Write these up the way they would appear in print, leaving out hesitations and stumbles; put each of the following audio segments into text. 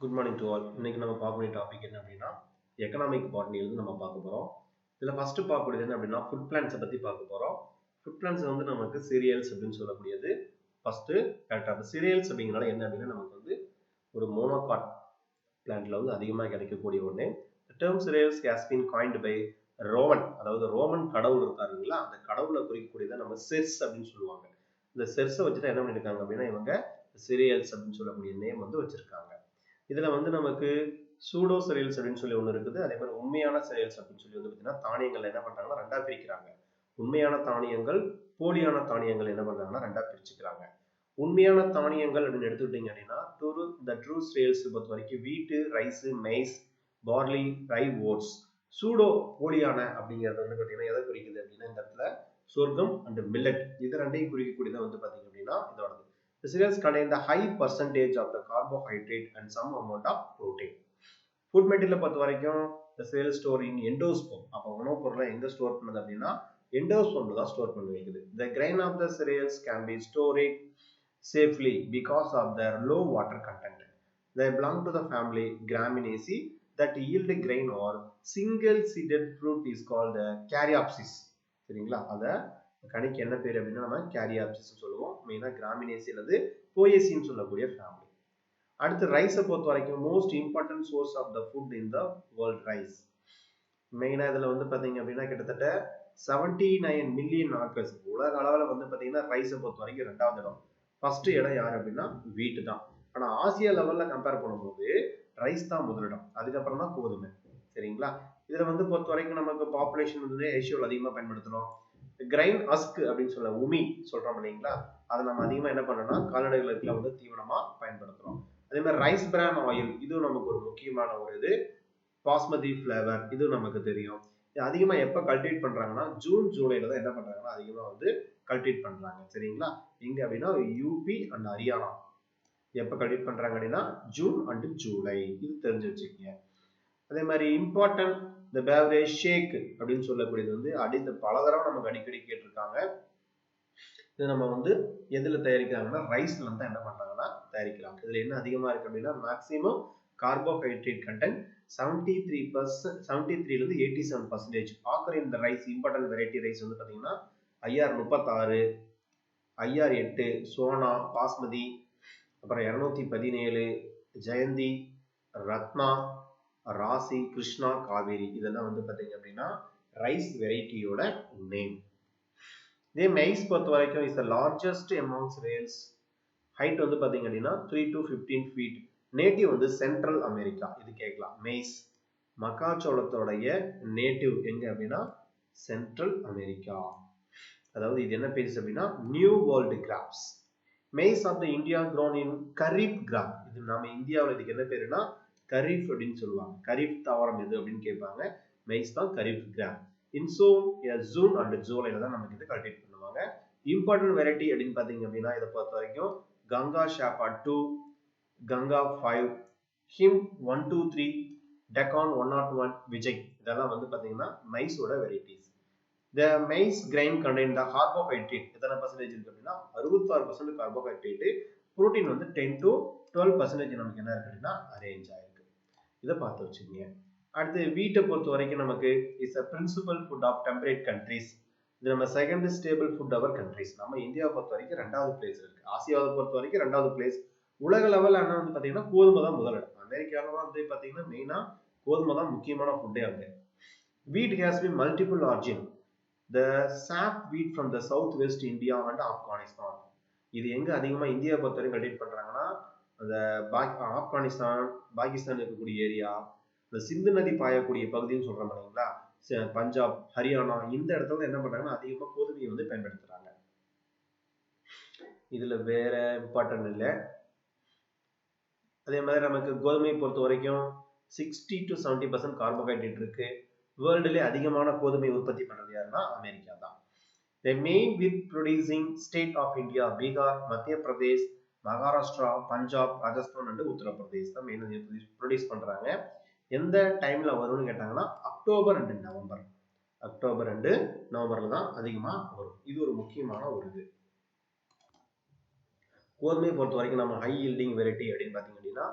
Good morning to all. இன்னைக்கு நம்ம பார்க்கக்கூடிய டாபிக் என்ன அப்படின்னா எக்கனாமிக் பாட்னியிலிருந்து நம்ம பார்க்க போகிறோம். இதில் ஃபர்ஸ்ட் பார்க்கக்கூடியது என்ன அப்படின்னா ஃபுட் பிளான்ஸை பற்றி பார்க்க போகிறோம். ஃபுட் பிளான்ஸ் வந்து நமக்கு சீரியல்ஸ் அப்படின்னு சொல்லக்கூடியது ஃபர்ஸ்ட் கரெக்டாக. சீரியல்ஸ் அப்படிங்கிறனால என்ன அப்படின்னா நமக்கு வந்து ஒரு மோனோகாட் பிளான்ட்ல வந்து அதிகமாக கிடைக்கக்கூடிய ஒன்று. Term cereals has been coined by Roman, அதாவது ரோமன் கடவுள் இருக்காருங்களா, அந்த கடவுளை குறிக்கக்கூடியதை நம்ம செர்ஸ் அப்படின்னு சொல்லுவாங்க. இந்த செர்ஸை வச்சுட்டு என்ன பண்ணியிருக்காங்க அப்படின்னா இவங்க சீரியல்ஸ் அப்படின்னு சொல்லக்கூடிய நேம் வந்து வச்சிருக்காங்க. இதுல வந்து நமக்கு சூடோ செரியல்ஸ் அப்படின்னு சொல்லி ஒன்று இருக்குது. அதே மாதிரி உண்மையான செரியல்ஸ் அப்படின்னு சொல்லி வந்து பார்த்தீங்கன்னா தானியங்கள் என்ன பண்றாங்கன்னா ரெண்டா பிரிக்கிறாங்க. உண்மையான தானியங்கள், போலியான தானியங்கள் என்ன பண்றாங்கன்னா ரெண்டா பிரிச்சுக்கிறாங்க. உண்மையான தானியங்கள் அப்படின்னு எடுத்துக்கிட்டீங்க அப்படின்னா ட்ரூ செரியல்ஸ் பொறுத்த வரைக்கும் வீட்டு, ரைஸ், மெய்ஸ், பார்லி, ரை, ஓட்ஸ். சூடோ போலியான அப்படிங்கிறது வந்து பார்த்தீங்கன்னா எதை குறிக்குது அப்படின்னா இந்த இடத்துல சொர்க்கம் அண்ட் மில்லட் இது ரெண்டையும் குறிக்கக்கூடியதை வந்து பார்த்தீங்க அப்படின்னா இதோடது. The cereals contain the high percentage of the carbohydrate and some amount of protein. Food material பொறுத்த வரைக்கும் the cereal store in endosperm. அப்போ உணவுப் பொருளை எங்க ஸ்டோர் பண்ணுது அப்படின்னா endosperm தான் ஸ்டோர் பண்ணி வைக்குது. The grain of the cereals can be stored safely because of their low water content. They belong to the family Graminaceae that yield grain or single seeded fruit is called caryopsis. சரிங்களா? அதை கணிக்கு என்ன பேர் அப்படின்னா நம்ம caryopsis சொல்லுவோம். மெயினாக கிராமினேசி அல்லது போயேசின்னு சொல்லக்கூடிய ஃபேமிலி. அடுத்து ரைஸை பொறுத்த வரைக்கும் most important source of the food in the world rice. மெயினாக இதில் வந்து பார்த்தீங்க அப்படின்னா கிட்டத்தட்ட 79 மில்லியன் ஆக்கர்ஸ் உலக அளவில் வந்து பார்த்தீங்கன்னா ரைஸை பொறுத்த வரைக்கும் ரெண்டாவது இடம். ஃபர்ஸ்ட் இடம் யார் அப்படின்னா வீட்டு தான். ஆனால் ஆசியா லெவலில் கம்பேர் பண்ணும்போது ரைஸ் தான் முதலிடம், அதுக்கப்புறம் தான் கோதுமை. சரிங்களா? இதில் வந்து பொறுத்த வரைக்கும் நமக்கு பாப்புலேஷன் வந்து ஏஷியாவில் அதிகமாக பயன்படுத்துகிறோம். கிரைன் அஸ்க் அப்படின்னு சொல்ல உமி சொல்றோம் இல்லைங்களா, அதை நம்ம அதிகமா என்ன பண்ணோம்னா கால்நடைகளுக்கு வந்து தீவனமா பயன்படுத்துறோம். அதே மாதிரி ரைஸ் பிரான் ஆயில் இதுவும் நமக்கு ஒரு முக்கியமான ஒரு இது. பாஸ்மதி ஃபிளேவர் இது நமக்கு தெரியும். அதிகமா எப்ப கல்டிவேட் பண்றாங்கன்னா ஜூன் ஜூலைல தான் என்ன பண்றாங்கன்னா அதிகமா வந்து கல்டிவேட் பண்றாங்க. சரிங்களா? எங்க அப்படின்னா யூபி அண்ட் ஹரியானா எப்ப கல்டிவேட் பண்றாங்க அப்படின்னா ஜூன் அண்ட் ஜூலை, இது தெரிஞ்சு வச்சுக்கோங்க. அதே மாதிரி இம்பார்ட்டன்ட் இந்த பேவரேஜ் ஷேக் அப்படின்னு சொல்லக்கூடியது வந்து அடித்த பல தடவை நமக்கு அடிக்கடி கேட்டிருக்காங்க. இது நம்ம வந்து எதுல தயாரிக்கிறாங்கன்னா ரைஸ்ல இருந்து என்ன பண்றாங்கன்னா தயாரிக்கிறாங்க. இதுல என்ன அதிகமா இருக்கு அப்படின்னா மேக்சிமம் கார்போஹைட்ரேட் கண்டென்ட் 73% இருந்து 87%. ஆக்கர் இந்த ரைஸ் இம்பார்ட்டன்ட் வெரைட்டி ரைஸ் வந்து பாத்தீங்கன்னா IR36, IR8, சோனா, பாஸ்மதி, அப்புறம் 217, ஜெயந்தி, ரத்னா, ராசி, கிருஷ்ணா, காவேரி இதெல்லாம் வந்து பாத்தீங்க அப்படின்னா ரைஸ் வெரைட்டியோட நேம். இதே மெய்ஸ் பொறுத்த வரைக்கும் is the largest among cereals. Height வந்து பாத்தீங்க அப்படின்னா 3 to 15 feet. நேட்டிவ் வந்து சென்ட்ரல் அமெரிக்கா. இது கேட்கலாம். மெய்ஸ் மக்காச்சோளத்தோடைய நேட்டிவ் எங்க அப்படின்னா சென்ட்ரல் அமெரிக்கா. அதாவது இது என்ன பேஸ் அப்படின்னா new world crops. Maize of the India grown in kharif crop. இது நம்ம இந்தியாவில் இதுக்கு என்ன பேருன்னா கரீஃப் அப்படின்னு சொல்லுவாங்க. கரீஃப் தாவரம் எது அப்படின்னு கேட்பாங்க. மெய்ஸ் தான் கரீஃப் கிராப். ஜூன் அண்ட் ஜூலைல தான் நமக்கு இது கல்டிவேட் பண்ணுவாங்க. இம்பார்ட்டன்ட் வெரைட்டி அப்படின்னு பாத்தீங்க அப்படின்னா இதை பொறுத்த வரைக்கும் கங்கா ஷாப்பா 2, கங்கா 5, ஹிம் 123, டெக்கான் 101, விஜய் இதெல்லாம் வந்து பாத்தீங்கன்னா மைஸோட varieties. The maize grain contain the carbohydrate எத்தனை பர்சன்டேஜ் இருக்கு அப்படின்னா 66% கார்போஹைட்ரேட். புரோட்டீன் வந்து 10 to 12% நமக்கு என்ன இருக்கு அப்படின்னா அரேஞ்ச் ஆயிருக்கு. இதை பார்த்து வச்சுக்கோங்க. அடுத்து வீட்டை பொறுத்த வரைக்கும் நமக்கு is a principal food of temperate countries. இது நம்ம second staple food our countries. நம்ம இந்தியாவை பொறுத்த வரைக்கும் ரெண்டாவது பிளேஸ் இருக்கு. ஆசியாவை பொறுத்த வரைக்கும் ரெண்டாவது பிளேஸ். உலக லெவலில் என்ன வந்து பாத்தீங்கன்னா கோதுமை தான் முதலிடம். அமெரிக்காவில் வந்து பாத்தீங்கன்னா மெயினா கோதுமை தான் முக்கியமான ஃபுட்டே அங்க. Wheat has been multiple origin. The sap wheat from the southwest India and Afghanistan. இது எங்க அதிகமா இந்தியா பொறுத்த வரைக்கும் கல்டிவேட் பண்றாங்கன்னா அந்த ஆப்கானிஸ்தான், பாகிஸ்தான் இருக்கக்கூடிய ஏரியா, இந்த சிந்து நதி பாயக்கூடிய பகுதின்னு சொல்றோம் இல்லைங்களா, பஞ்சாப், ஹரியானா இந்த இடத்துல என்ன பண்றாங்கன்னா அதிகமா கோதுமையை வந்து பயன்படுத்துறாங்க. இதுல வேற இம்பார்ட்டன்ட் இல்லை. அதே மாதிரி நமக்கு கோதுமையை பொறுத்த வரைக்கும் 60 to 70% கார்போஹைட்ரேட் இருக்கு. வேர்ல்டுல அதிகமான கோதுமை உற்பத்தி பண்றது யாருன்னா அமெரிக்கா தான். The main wheat producing state of India, Bihar, Madhya Pradesh, Maharashtra, Punjab, Rajasthan and Uttar Pradesh தான் மெயின் ப்ரொடியூஸ் பண்றாங்க. எந்த டைம்ல வரும்னு கேட்டாங்கன்னா October and November. October and நவம்பர்ல தான் அதிகமா வரும். இது ஒரு முக்கியமான ஒரு இது. கோதுமையை பொறுத்த வரைக்கும் நம்ம ஹை யீல்டிங் வெரைட்டி அப்படின்னு பாத்தீங்க அப்படின்னா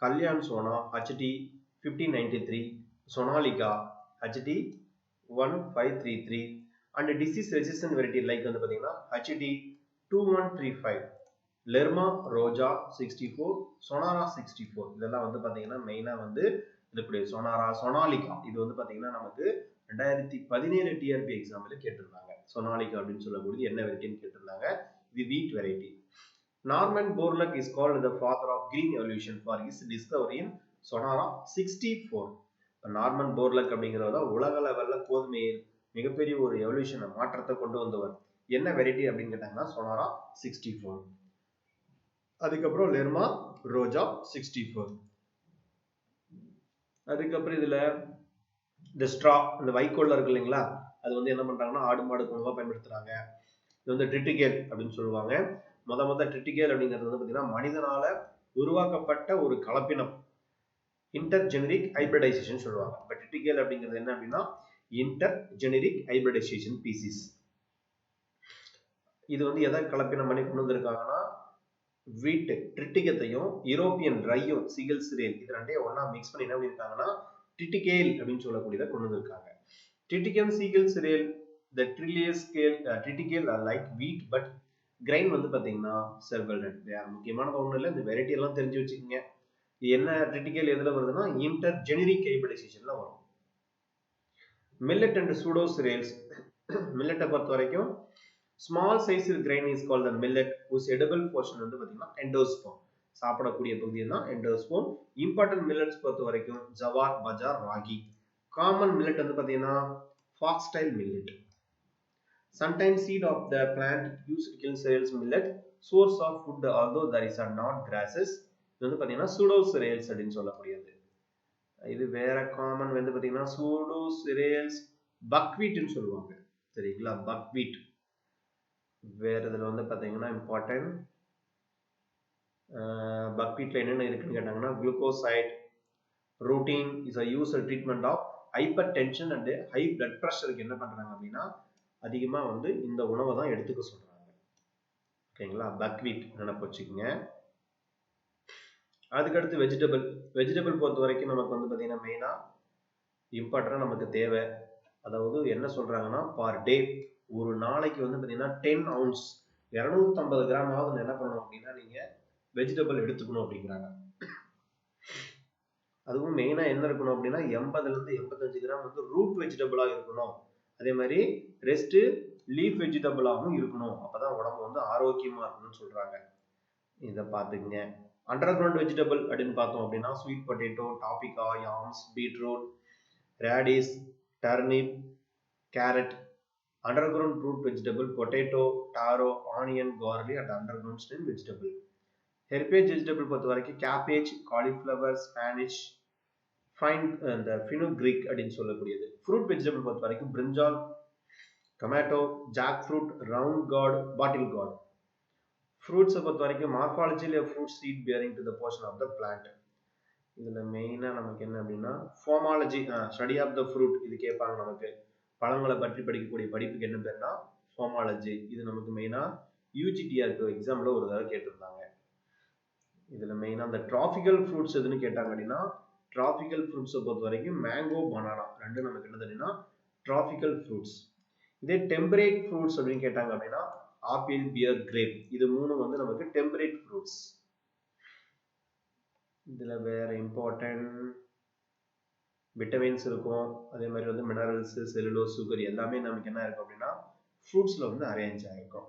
Kalyan Sona HD 1593, Sonalika HD 1533, and disease resistant variety like வந்து பாத்தீங்கன்னா HD 2135, Lerma Roja 64, Sonara 64. இதெல்லாம் வந்து பாத்தீங்கன்னா மெயினா வந்து இதுக்குடைய Sonara, Sonalika இது வந்து பாத்தீங்கன்னா நமக்கு 2017 TRP எக்ஸாம்ல கேட்டிருந்தாங்க. Sonalika அப்படின்னு சொல்லக்கூடியது என்ன வெரைட்டின்னு கேட்டிருந்தாங்க. இது wheat variety. Norman Borlaug is called the father of green evolution for his discovery in Sonara 64. Norman போர்லக் அப்படிங்கிறத உலக லெவல்ல கோதுமையில் மிகப்பெரிய ஒரு எவல்யூஷன் மாற்றத்தை கொண்டு வந்தவர். என்ன வெரைட்டி அப்படின்னு கேட்டாங்கன்னா Sonara 64. அதுக்கப்புறம் லெர்மா ரோஜா 64. அதுக்கப்புறம் இதுல இந்த ஸ்ட்ரா, இந்த வைக்கோல்ல இருக்கு இல்லைங்களா, அது வந்து என்ன பண்றாங்கன்னா ஆடு மாடு உணவா பயன்படுத்துறாங்க. இது வந்து ட்ரிட்டிகேல் அப்படின்னு சொல்லுவாங்க. முத ட்ரிட்டிகேல் அப்படிங்கிறது வந்து பாத்தீங்கன்னா மனிதனால உருவாக்கப்பட்ட ஒரு கலப்பினம், இன்டர்ஜெனரிக் ஹைபிரிடைசேஷன் சொல்லுவாங்க. இப்ப ட்ரிட்டிகேல் அப்படிங்கிறது என்ன அப்படின்னா இன்டர்ஜெனரிக் ஹைபிரிடைசேஷன் பீசிஸ். இது வந்து எதை கலப்பினம் பண்ணி கொண்டு வந்திருக்காங்கன்னா வீட் ட்ரிட்டிகத்தையும் யூரோப்பியன் ரையும் சிகில் சிரியல் இது ரெண்டையும் ஒன்னா மிக்ஸ் பண்ணி என்ன பண்ணிருக்காங்கன்னா ட்ரிட்டிகேல் அப்படின்னு சொல்லக்கூடியதை கொண்டு வந்திருக்காங்க. ட்ரிட்டிகன் சிகில் serial the triticale are like wheat but grain வந்து பாத்தீங்கன்னா செர்வல்டன். முக்கியமானது ஒண்ணும் இல்லை, இந்த வெரைட்டி எல்லாம் தெரிஞ்சு வச்சுக்கோங்க. என்ன ட்ரிட்டிகேல் எதுல வருதுன்னா இன்டர்ஜெனரிக் ஹைபிரிடைசேஷன்ல வரும். மில்லட் அண்ட் சூடோ சிரியல்ஸ், மில்லட்டை பொறுத்த வரைக்கும் small size grain is called the millet whose edible portion வந்து பாத்தீங்கன்னா எண்டோஸ்போம், சாப்பிடக்கூடிய பகுதி தான் எண்டோஸ்போம். இம்பார்ட்டன்ட் மில்லட்ஸ் பொறுத்த வரைக்கும் ஜவார், பஜார், ராகி. காமன் மில்லட் வந்து பாத்தீங்கன்னா foxtail millet. Sometimes seed of the plant used to kill cereals millet, source of food although there is not grasses. இது வந்து பாத்தீங்கன்னா சூடோ சிரியல்ஸ் அப்படின்னு சொல்லக்கூடியது. இது வேற காமன் வந்து பாத்தீங்கன்னா சூடோ சிரியல்ஸ் பக்வீட்னு சொல்லுவாங்க. சரிங்களா, பக்வீட். வேற இதுல வந்து பாத்தீங்கன்னா இம்பார்ட்டன்ட் பக்வீட்ல என்னென்ன இருக்குன்னு கேட்டாங்கன்னா glucoside, rutin is a used treatment of hypertension and high blood pressureக்கு என்ன பண்றாங்க அப்படின்னா அதிகமா வந்து இந்த உணவை தான் எடுத்துக்க சொல்றாங்க. ஓகேங்களா, பக்வீட் நினைப்பு வச்சுக்கோங்க. அதுக்கடுத்து வெஜிடபிள் பொறுத்த வரைக்கும் நமக்கு வந்து பாத்தீங்கன்னா மெயினா இம்பார்ட்டன்டா நமக்கு தேவை. அதாவது என்ன சொல்றாங்கன்னா பர் டே ஒரு நாளைக்கு வந்து பாத்தீங்கன்னா 10 ounce 250 கிராமாவது என்ன பண்ணணும் அப்படின்னா நீங்க வெஜிடபிள் எடுத்துக்கணும் அப்படிங்கிறாங்க. அதுவும் மெயினா என்ன இருக்கணும் அப்படின்னா 80 ல இருந்து 85 கிராம் வந்து ரூட் வெஜிடபிளா இருக்கணும். அதே மாதிரி ரெஸ்ட் லீஃப் வெஜிடபிளாகவும் இருக்கணும். அப்பதான் உடம்பு வந்து ஆரோக்கியமா இருக்கணும்னு சொல்றாங்க. இதை பார்த்துக்குங்க. அண்டர் கிரவுண்ட் வெஜிடபிள் அப்படின்னு பார்த்தோம் அப்படின்னா sweet potato, tapioca, yams, beetroot, radish, turnip, carrot. Under ground root vegetable potato, taro, onion, garlic and under ground stem vegetable. Herbage vegetable பொறுத்த வரைக்கும் கேபேஜ், காலிஃபிளவர், ஸ்பானிஷ், இந்த ஃபினோக்ரீக் அப்படின்னு சொல்லக்கூடியது. ஃப்ரூட் வெஜிடபிள் பொறுத்த வரைக்கும் brinjal, tomato, jack fruit, round gourd, bottle gourd. ஃப்ரூட்ஸை பொறுத்த வரைக்கும் மார்ஃபாலஜியில் fruit seed bearing to the portion of the plant. இதுல மெயினா நமக்கு என்ன அப்படின்னா pomology, study of the fruit இது கேட்பாங்க. நமக்கு பழங்களை பற்றி படிக்கக்கூடிய படிப்புக்கு என்ன பேருனா ஃபார்மாலஜி. இது நமக்கு மெயினா யூஜிடிஆர்க்கு எக்ஸாம்ல ஒரு தடவை கேட்டிருந்தாங்க. இதுல மெயினா அந்த டிராபிக்கல் ஃப்ரூட்ஸ் எதுன்னு கேட்டாங்க அப்படின்னா டிராபிக்கல் ஃப்ரூட்ஸை பொறுத்த வரைக்கும் மேங்கோ, பனானா ரெண்டு நமக்கு என்ன தெரியும்னா டிராபிக்கல் ஃப்ரூட்ஸ். இதே டெம்பரேட் ஃப்ரூட்ஸ் அப்படின்னு கேட்டாங்க அப்படின்னா ஆப்பிள், பியர், கிரேப் இது மூணு வந்து நமக்கு டெம்பரேட் ஃப்ரூட்ஸ். இதுல வேற இம்பார்ட்டன்ட் விட்டமின்ஸ் இருக்கும். அதே மாதிரி வந்து மினரல்ஸ், செல்லுலோஸ், சுகர் எல்லாமே நமக்கு என்ன இருக்கும் அப்படின்னா ஃப்ரூட்ஸ்ல வந்து அரேஞ்ச் ஆகிருக்கும்.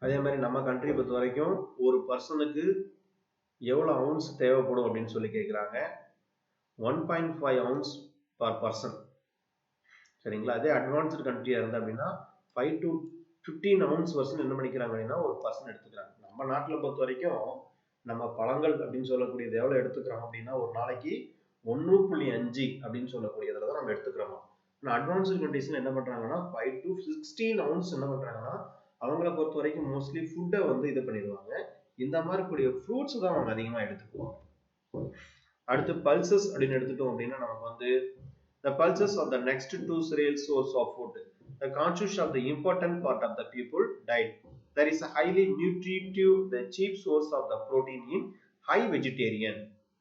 அதே மாதிரி நம்ம கண்ட்ரி பொறுத்த வரைக்கும் ஒரு பர்சனுக்கு எவ்வளவு அவுன்ஸ் தேவைப்படும் அப்படின்னு சொல்லி கேட்குறாங்க. 1.5 ounce per person. சரிங்களா, அதே அட்வான்ஸ்டு கண்ட்ரியா இருந்தா அப்படின்னா 5 to 15 ounce பர்சன் என்ன பண்ணிக்கிறாங்க அப்படின்னா ஒரு பர்சன் எடுத்துக்கிறாங்க. நம்ம நாட்டில் பொறுத்த வரைக்கும் நம்ம பழங்கள் அப்படின்னு சொல்லக்கூடியது எவ்வளவு எடுத்துக்கிறோம் அப்படின்னா ஒரு நாளைக்கு 1.5 அப்படின்னு சொல்லக்கூடியதுல தான் நம்ம எடுத்துக்கிறோம். ஆனால் அட்வான்ஸ்டு கண்ட்ரீஸ்ல என்ன பண்றாங்கன்னா 5 to 16 ounce என்ன பண்றாங்கன்னா அவங்கள பொறுத்த வரைக்கும் மோஸ்ட்லி ஃபுட்டை வந்து இது பண்ணிடுவாங்க. இந்த மாதிரி கூடிய ஃப்ரூட்ஸ் தான் அவங்க அதிகமா எடுத்துக்குவாங்க. அடுத்து பல்சஸ் அப்படின்னு எடுத்துட்டோம் அப்படின்னா நமக்கு வந்து the pulses are the next two cereal source of food. The constitution of the important part of the people diet. There is a highly nutritive, the cheap source of the protein in high vegetarian.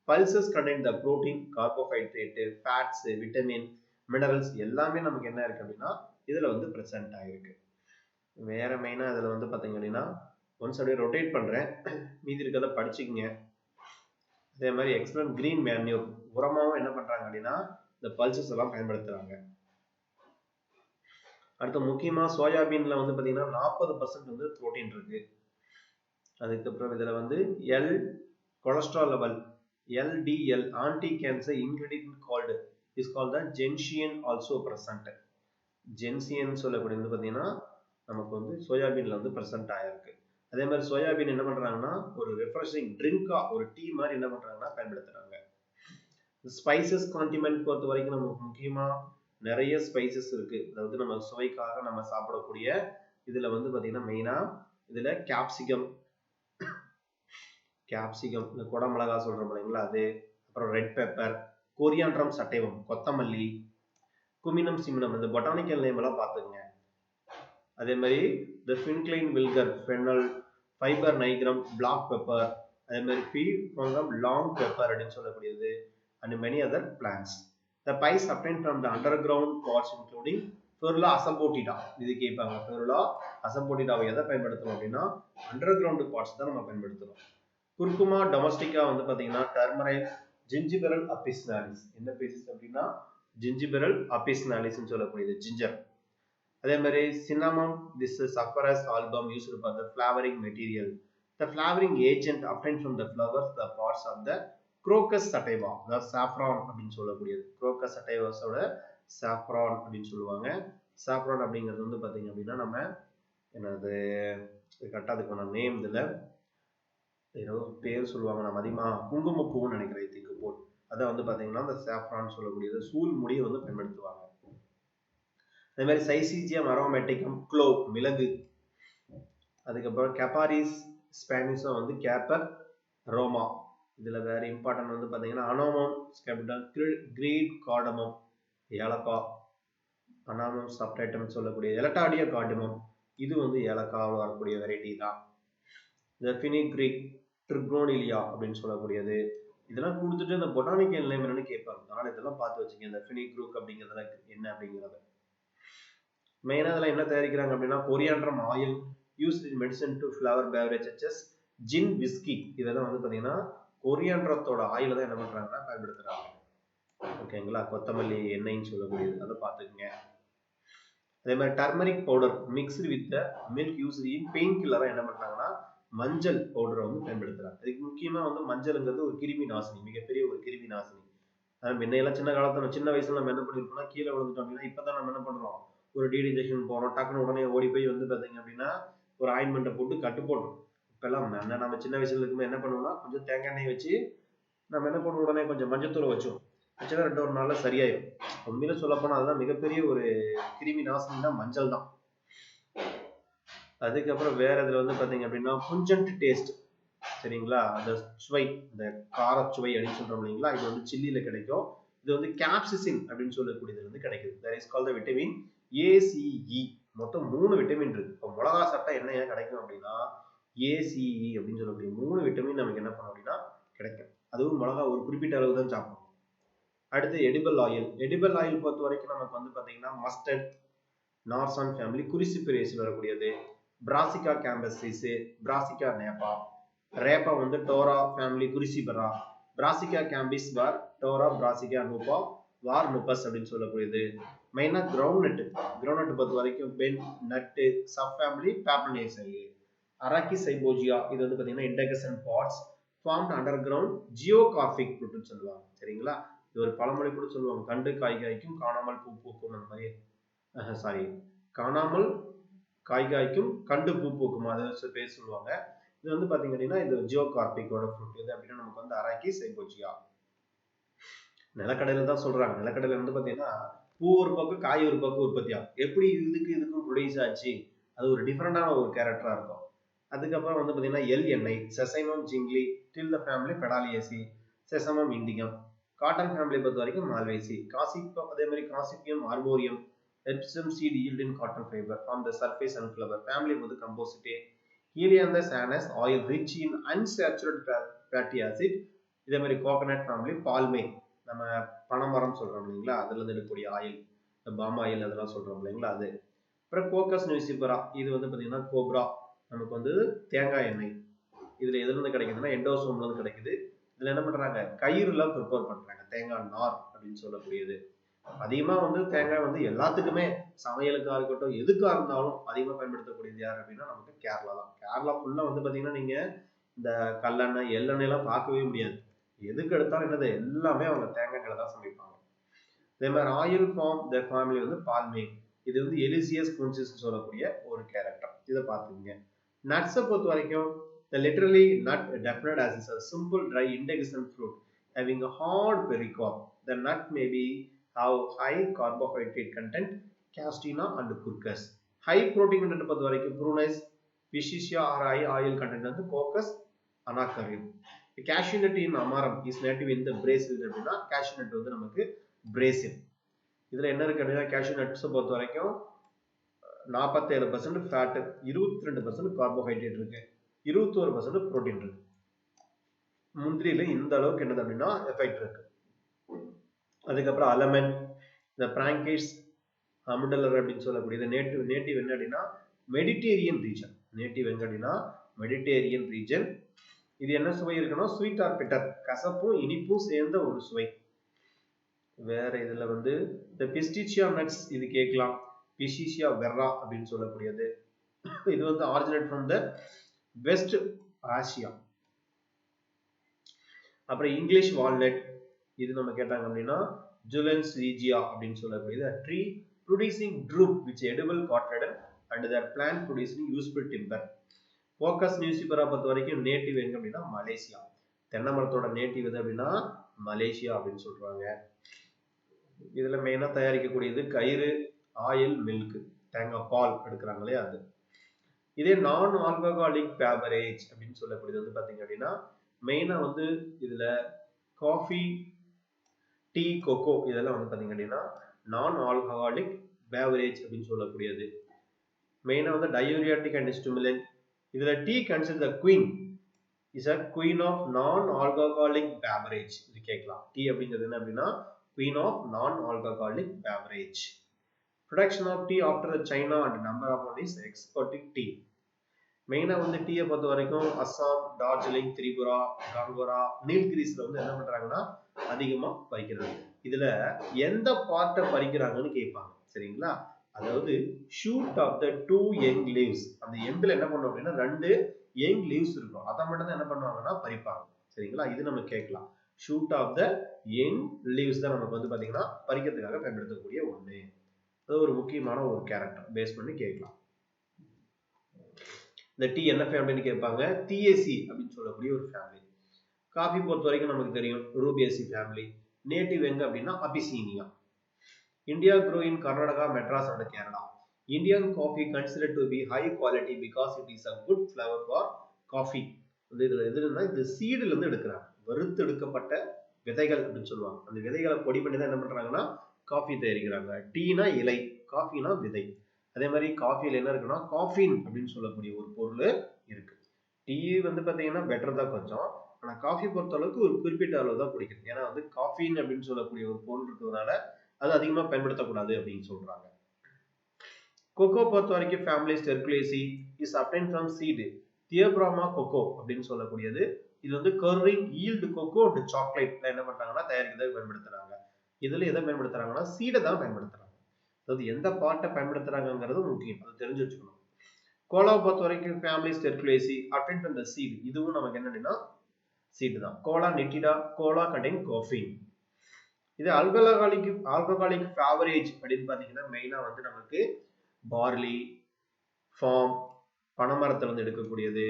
Pulses contain the protein, carbohydrate, fats, vitamin, minerals எல்லாமே நமக்கு என்ன இருக்கு அப்படின்னா இதுல வந்து present ஆயிருக்கு. வேற மெயினா இதுல வந்து பாத்தீங்க அப்படின்னா ஒன்ஸ் அப்படியே ரொட்டேட் பண்றேன், மீதி இருக்கிறத படிச்சுக்கங்க. அதே மாதிரி எக்ஸலன்ட் கிரீன் மேன்யூர் உரமாவும் என்ன பண்றாங்க அப்படின்னா இந்த பல்சஸ் எல்லாம் பயன்படுத்துறாங்க. அடுத்து முக்கியமா சோயாபீன்ல வந்து பாத்தீங்கன்னா 40% வந்து புரோட்டீன் இருக்கு. அதுக்கப்புறம் இதுல வந்து L cholesterol level LDL anti cancer ingredient called is called the gentian also present. Gentian சொல்லக்கூடிய வந்து பாத்தீங்கன்னா நமக்கு வந்து சோயாபீன்ல வந்து பிரசன்ட் ஆயிருக்கு. அதே மாதிரி சோயாபீன் என்ன பண்றாங்கன்னா ஒரு ரெஃப்ரெஷிங் ட்ரிங்கா ஒரு டீ மாதிரி என்ன பண்றாங்கன்னா பயன்படுத்துறாங்க. ஸ்பைசஸ் காண்டிமெண்ட் பொறுத்த வரைக்கும் நமக்கு முக்கியமா நிறைய ஸ்பைசஸ் இருக்கு. அதாவது நம்ம சுவைக்காக நம்ம சாப்பிடக்கூடிய இதுல வந்து பாத்தீங்கன்னா மெயினா இதுல கேப்சிகம் இந்த குடமிளகா சொல்றோம் இல்லைங்களா அது, அப்புறம் ரெட் பெப்பர், கொரியாண்ட்ரம் சட்டைவம், கொத்தமல்லி, குமினம் சிமினம் இந்த பொட்டானிக்கல் நேம் எல்லாம் பார்த்துக்குங்க. அதே மாதிரி த ஃபின்க்ளைன் வில்கர் ஃபெனல் ஃபைபர் நைக்ரம் பிளாக் பெப்பர், அதே மாதிரி ஃபீட் லாங் பெப்பர் அப்படின்னு சொல்லக்கூடியது and many other plants. The pies obtained from the underground pots including Ferula asafoetida. இது கேட்பாங்க. Ferula asafoetida எதை பயன்படுத்துறோம் அப்படின்னா அண்டர்கிரவுண்ட் பாட்ஸ் தான் நம்ம பயன்படுத்துறோம். குர்குமா டொமஸ்டிகா வந்து பாத்தீங்கன்னா டர்மரைக் ஜிஞ்சிபெரல் அபிஸ்னாலிஸ். என்ன பேசிஸ் அப்படின்னா ஜிஞ்சிபெரல் அபிஸ்னாலிஸ்னு சொல்லக்கூடியது ஜிஞ்சர். அதே மாதிரி சின்னமம் this sapphirus album used for the flavoring material. The flavoring agent obtained from the flowers, the parts of the crocus sativa, அதாவது saffron அப்படின்னு சொல்லக்கூடியது. crocus sativasோட saffron அப்படின்னு சொல்லுவாங்க. saffron அப்படிங்கிறது வந்து பாத்தீங்க அப்படின்னா நம்ம என்னது கரெக்டா அதுக்கான நேம் இதுல ஏதோ பேர் சொல்லுவாங்க, நம்ம அதிகமா குங்குமப்பூன்னு நினைக்கிறேன். இதுக்கு போல் அதை வந்து பாத்தீங்கன்னா இந்த saffron சொல்லக்கூடியது சூல் முடியை வந்து பயன்படுத்துவாங்க. அதே மாதிரி சைசீஜியம் அரோமேட்டிக்கம் க்ளோவ் மிளகு, அதுக்கப்புறம் கேப்பாரிஸ் ஸ்பானிஷா வந்து கேப்பர் ரோமா. இதுல வேற இம்பார்ட்டன்ட் வந்து பாத்தீங்கன்னா அனோமம் ஸ்கேப்டம் கிரீட் கார்டமம் ஏலக்காய், அனாமம் சப்ரேட்டம் சொல்லக்கூடிய எலட்டாடியா கார்டமம் இது வந்து ஏலக்காவில் வரக்கூடிய வெரைட்டி தான். இந்த ஃபினிக்ரிக் ட்ரிக்னோனிலியா அப்படின்னு சொல்லக்கூடியது இதெல்லாம் கொடுத்துட்டு இந்த பொட்டானிக்கல் நேம் என்னன்னு கேட்பாங்க. அதனால இதெல்லாம் பார்த்து வச்சுங்க. இந்த ஃபினிக்ரூக் அப்படிங்கிறதுல என்ன அப்படிங்கிறத மெயினா இதெல்லாம் என்ன தயாரிக்கிறாங்க அப்படின்னா coriandrum oil used in medicine to flavour beverages gin whisky இதெல்லாம் வந்து பாத்தீங்கன்னா கொரியாண்ட்ரத்தோட ஆயில தான் என்ன பண்றாங்கன்னா பயன்படுத்துறாங்க. ஓகேங்களா, கொத்தமல்லி எண்ணெய்ன்னு சொல்லக்கூடியது அதை பார்த்துக்குங்க. அதே மாதிரி turmeric powder mixed with milk use in pain கில்லரா என்ன பண்றாங்கன்னா மஞ்சள் பவுடரை வந்து பயன்படுத்துறாங்க. அதுக்கு முக்கியமா வந்து மஞ்சள்ங்கிறது ஒரு கிருமி நாசினி, மிகப்பெரிய ஒரு கிருமி நாசினி. முன்னையெல்லாம் சின்ன காலத்துல சின்ன வயசுல நம்ம என்ன பண்ணிருக்கோம்னா கீழே விழுந்துட்டோம் அப்படின்னா இப்பதான் நம்ம என்ன பண்றோம் ஒரு டீடிஜெக்ஷன் போறோம், டக்குன்னு உடனே ஓடி போய் வந்து பாத்தீங்க அப்படின்னா ஒரு ஆயின்மெண்ட்டை போட்டு கட்டு போடுறோம். இப்பெல்லாம் நம்ம சின்ன வயசுல இருக்கும்போது என்ன பண்ணுவோம்னா கொஞ்சம் தேங்காய் எண்ணெய் வச்சு நம்ம என்ன பண்ணுவோம் உடனே கொஞ்சம் மஞ்சத்தூள் வச்சோம் வச்சுன்னா 2 நாள்ல சரியாயிடும். உண்மையில சொல்ல போனா அதுதான் மிகப்பெரிய ஒரு கிருமி நாசினினா மஞ்சள் தான். அதுக்கப்புறம் வேற இதுல வந்து பாத்தீங்க அப்படின்னா புஞ்சன்ட் டேஸ்ட், சரிங்களா, அந்த சுவை இந்த காரச்சுவை அப்படின்னு சொல்றோம் இல்லைங்களா, இது வந்து சில்லியில கிடைக்கும். இது வந்து கேப்சிசின் அப்படின்னு சொல்லக்கூடியது வந்து கிடைக்குது. That is called the vitamin ACE. மொத்தம் 3 விட்டமின் இருக்கு. இப்போ மிளகா சாப்பிட்டா என்ன ஏன் கிடைக்கும் அப்படின்னா ACE அப்படின்னு சொல்லக்கூடிய 3 விட்டமின் நமக்கு என்ன பண்ணும் அப்படின்னா கிடைக்கும். அதுவும் மிளகா ஒரு குறிப்பிட்ட அளவு தான் சாப்பிடணும். அடுத்து எடிபிள் ஆயில். எடிபிள் ஆயில் பொறுத்த வரைக்கும் நமக்கு வந்து பாத்தீங்கன்னா மஸ்டர்ட், நார்சான் ஃபேமிலி, குரிசிபிரேஸில் வரக்கூடியது, பிராசிகா கேம்பசிஸ், பிராசிகா நேப்பா, ரேப்பா வந்து டோரா ஃபேமிலி குரிசிபரா, பிராசிகா கேம்பிஸ் வார் டோரா பிராசிகா நூப்பா வார் நுப்பஸ் அப்படின்னு சொல்லக்கூடியது. மெயினா கிரவுண்ட் நட் பொறுத்த வரைக்கும் பென் நட்டு சப் ஃபேமிலி பேப்னேசை, அராக்கி சைபோஜியா இது வந்து பாத்தீங்கன்னா இண்டகசன் பாட்ஸ் ஃபார்ம்ட் அண்டர் கிரவுண்ட் ஜியோகார்பிக் ஃப்ரூட்னு சொல்லுவாங்க. சரிங்களா, இது ஒரு பழமொழி கூட சொல்லுவாங்க, கண்டு காய்காய்க்கும் காணாமல் பூ பூக்கும் அந்த மாதிரி, சாரி காணாமல் காய்காய்க்கும் கண்டு பூ பூக்கும் அது பேர் சொல்லுவாங்க. இது வந்து பாத்தீங்க அப்படின்னா இது ஜியோகார்பிக்கோட ஃப்ரூட். இது அப்படின்னா நமக்கு வந்து அராக்கி சைபோஜியா. நிலக்கடலை தான் சொல்றாங்க. நிலக்கடலை வந்து பாத்தீங்கன்னா பூ ஒரு பக்கம் காய் ஒரு பக்கம் உற்பத்தி ஆகும். எப்படி இதுக்கும் ப்ரொடியூஸ் ஆச்சு, அது ஒரு டிஃபரெண்டான ஒரு கேரக்டரா இருக்கும். அதுக்கப்புறம் வந்து பாத்தீங்கன்னா எல் எண்ணெய், sesamum gingelly, til the family pedaliaceae, sesamum indicum, cotton family பொறுத்த வரைக்கும் மால்வேசி, காசிப்பம் அதே மாதிரி காசிப்பியம் ஆர்போரியம், எப்சம் seed yield in cotton fiber from the surface sunflower family வந்து compositae, helianthus annuus oil rich in unsaturated fatty acid. இதே மாதிரி coconut family பால்மே, நம்ம பனைமரம் சொல்றோம் இல்லைங்களா, அதுல இருந்து எடுக்கக்கூடிய ஆயில், பாம் ஆயில் அதெல்லாம் சொல்றோம் இல்லைங்களா அது. அப்புறம் கோக்கஸ் நியூசிபரா, இது வந்து பாத்தீங்கன்னா கோப்ரா, நமக்கு வந்து தேங்காய் எண்ணெய். இதுல எதுல இருந்து கிடைக்குதுன்னா எண்டோசோம்ல இருந்து கிடைக்குது. இதுல என்ன பண்றாங்க, கயிறு எல்லாம் ப்ரிப்பேர் பண்றாங்க, தேங்காய் நார் அப்படின்னு சொல்லக்கூடியது. அதிகமா வந்து தேங்காய் வந்து எல்லாத்துக்குமே, சமையலுக்கா இருக்கட்டும் எதுக்கா இருந்தாலும் அதிகமா பயன்படுத்தக்கூடியது யார் அப்படின்னா நமக்கு கேரளா தான். கேரளா ஃபுல்லா வந்து பாத்தீங்கன்னா நீங்க இந்த கல்லெண்ணெய் எள்ளெண்ணெய் எல்லாம் பார்க்கவே முடியாது. எதுக்கு எடுத்தாலும் என்னது, எல்லாமே அவங்க தேங்காய் எண்ணெயில தான் சமைப்பாங்க. அதே மாதிரி ஆயில் ஃபார்ம் த ஃபேமிலி வந்து பால்மே, இது வந்து எலிசியஸ் குன்சிஸ் சொல்லக்கூடிய ஒரு கேரக்டர். இதை பார்த்துக்கங்க. நட்ஸை பொறுத்த வரைக்கும் the literally nut defined as a simple dry indehiscent fruit having a hard pericarp. The nut may be have high carbohydrate content, castina and curcus. High protein content பொறுத்த வரைக்கும் prunus, Vicia or high oil content வந்து coccus, anacarium. The cashew nut in amaranth is native in the Brazil அப்படின்னா cashew nut வந்து நமக்கு Brazil. இதுல என்ன இருக்கு அப்படின்னா cashew nuts பொறுத்த வரைக்கும் 47% fat, 22% carbohydrate இருக்கு, 21% புரோட்டீன் இருக்கு. முந்திரியில இந்த அளவுக்கு என்னது அப்படின்னா எஃபெக்ட் இருக்கு. அதுக்கப்புறம் அலமன், இந்த பிராங்கிஸ், அமிடலர் அப்படின்னு சொல்லக்கூடிய நேட்டிவ் என்ன அப்படின்னா மெடிடேரியன் ரீஜன். நேட்டிவ் எங்க அப்படின்னா மெடிடேரியன் ரீஜன். இது என்ன சுவை இருக்குன்னா ஸ்வீட் ஆர் பிட்டர், கசப்பும் இனிப்பும் சேர்ந்த ஒரு சுவை. வேற இதுல வந்து இந்த பிஸ்டிச்சியா நட்ஸ், இது கேட்கலாம், பிஸ்டிச்சியா வெர்ரா அப்படின்னு சொல்லக்கூடியது. இது வந்து originate from the west Asia. அப்புறம் இங்கிலீஷ் வால்நட், இது நம்ம கேட்டாங்க அப்படின்னா ஜுலன்ஸ் ரீஜியா அப்படின்னு சொல்லக்கூடியது. Tree producing drupe which edible காட்லடன் and the plant producing useful timber. Cocos nucifera பொறுத்த வரைக்கும் நேட்டிவ் எங்க அப்படின்னா மலேசியா. தென்னை மரத்தோட நேட்டிவ் எது அப்படின்னா மலேசியா அப்படின்னு சொல்றாங்க. இதுல மெயினா தயாரிக்கக்கூடியது கயிறு, ஆயில், மில்க், தேங்காய் பால் எடுக்கிறாங்க இல்லையா அது. இதே நான் ஆல்கஹாலிக் பேவரேஜ் அப்படின்னு சொல்லக்கூடியது வந்து பாத்தீங்க அப்படின்னா மெயினா வந்து இதுல காஃபி, டீ, கொக்கோ இதெல்லாம் வந்து பாத்தீங்க அப்படின்னா நான் ஆல்கஹாலிக் பேவரேஜ் அப்படின்னு சொல்லக்கூடியது. மெயினா வந்து டயூரியாட்டிக் அண்ட் ஸ்டிமுலன்ட். இதுல tea consider the queen is a queen of non alcoholic beverage. இது கேட்கலாம். டீ அப்படிங்கிறது என்ன அப்படின்னா queen of non alcoholic beverage. Production of tea after the China and number of one is exporting tea. மெயினா வந்து டீயை பொறுத்த வரைக்கும் அஸ்ஸாம், டார்ஜிலிங், திரிபுரா, காங்கோரா, நீல்கிரிஸ்ல வந்து என்ன பண்றாங்கன்னா அதிகமா பறிக்கிறாங்க. இதுல எந்த பார்ட்டை பறிக்கிறாங்கன்னு கேட்பாங்க சரிங்களா. அதாவது shoot of the 2 young leaves, அந்த எண்ட்ல என்ன பண்ணும் அப்படின்னா 2 யங் லீவ்ஸ் இருக்கும், அதை மட்டும் தான் என்ன பண்ணுவாங்கன்னா பறிப்பாங்க சரிங்களா. இது நம்ம கேட்கலாம். Shoot of the young leaves தான் நமக்கு வந்து பாத்தீங்கன்னா பறிக்கிறதுக்காக பயன்படுத்தக்கூடிய ஒண்ணு. அது ஒரு முக்கியமான ஒரு கேரக்டர் பேஸ் பண்ணி கேட்கலாம். இந்த டீ என்ன ஃபேமிலின்னு கேட்பாங்க, டிஏசி அப்படின்னு சொல்லக்கூடிய ஒரு ஃபேமிலி. காஃபி பொறுத்த வரைக்கும் நமக்கு தெரியும் ரூபியேசி ஃபேமிலி. நேட்டிவ் எங்க அப்படின்னா Abyssinia. India grow in Karnataka, Madras and Kerala. Indian coffee considered to be high quality because it is a good flavour for coffee. இதுல எதுன்னா இது சீடுல இருந்து எடுக்கிறாங்க, வறுத்து எடுக்கப்பட்ட விதைகள் அப்படின்னு சொல்லுவாங்க. அந்த விதைகளை பொடி பண்ணி தான் என்ன பண்றாங்கன்னா காஃபி தயாரிக்கிறாங்க. டீனா இலை, காஃபினா விதை. அதே மாதிரி காஃபியில் என்ன இருக்குன்னா காஃபின் அப்படின்னு சொல்லக்கூடிய ஒரு பொருள் இருக்கு. டீ வந்து பாத்தீங்கன்னா பெட்டர் தான் கொஞ்சம், ஆனா காஃபி பொறுத்த அளவுக்கு ஒரு குறிப்பிட்ட அளவு தான் பிடிக்கும். ஏன்னா வந்து காஃபின் அப்படின்னு சொல்லக்கூடிய ஒரு பொருள் இருக்கிறதுனால அது அதிகமா பயன்படுத்தக்கூடாது அப்படின்னு சொல்றாங்க. கொக்கோ பொறுத்த வரைக்கும் family sterculiaceae is obtained from seed theobroma cocoa அப்படின்னு சொல்லக்கூடியது. இது வந்து கர்ரிங் ஈல்டு கொக்கோ அண்ட் சாக்லேட்ல என்ன பண்றாங்கன்னா தயாரிக்கிறதுக்கு பயன்படுத்துறாங்க. இதுல எதை பயன்படுத்துறாங்கன்னா சீடை தான் பயன்படுத்துறாங்க. அதாவது எந்த பார்ட்டை பயன்படுத்துறாங்கிறது முக்கியம், அது தெரிஞ்சு வச்சுக்கணும். கோலாவை பொறுத்த வரைக்கும் family sterculiaceae obtained from the seed, இதுவும் நமக்கு என்னன்னா சீடு தான். Cola nitida, cola contain caffeine. இது ஆல்கஹாலிக் ஃபேவரேஜ் அப்படின்னு பாத்தீங்கன்னா மெயினா வந்து நமக்கு பார்லி, ஃபார்ம், பனைமரத்துல இருந்து எடுக்கக்கூடியது,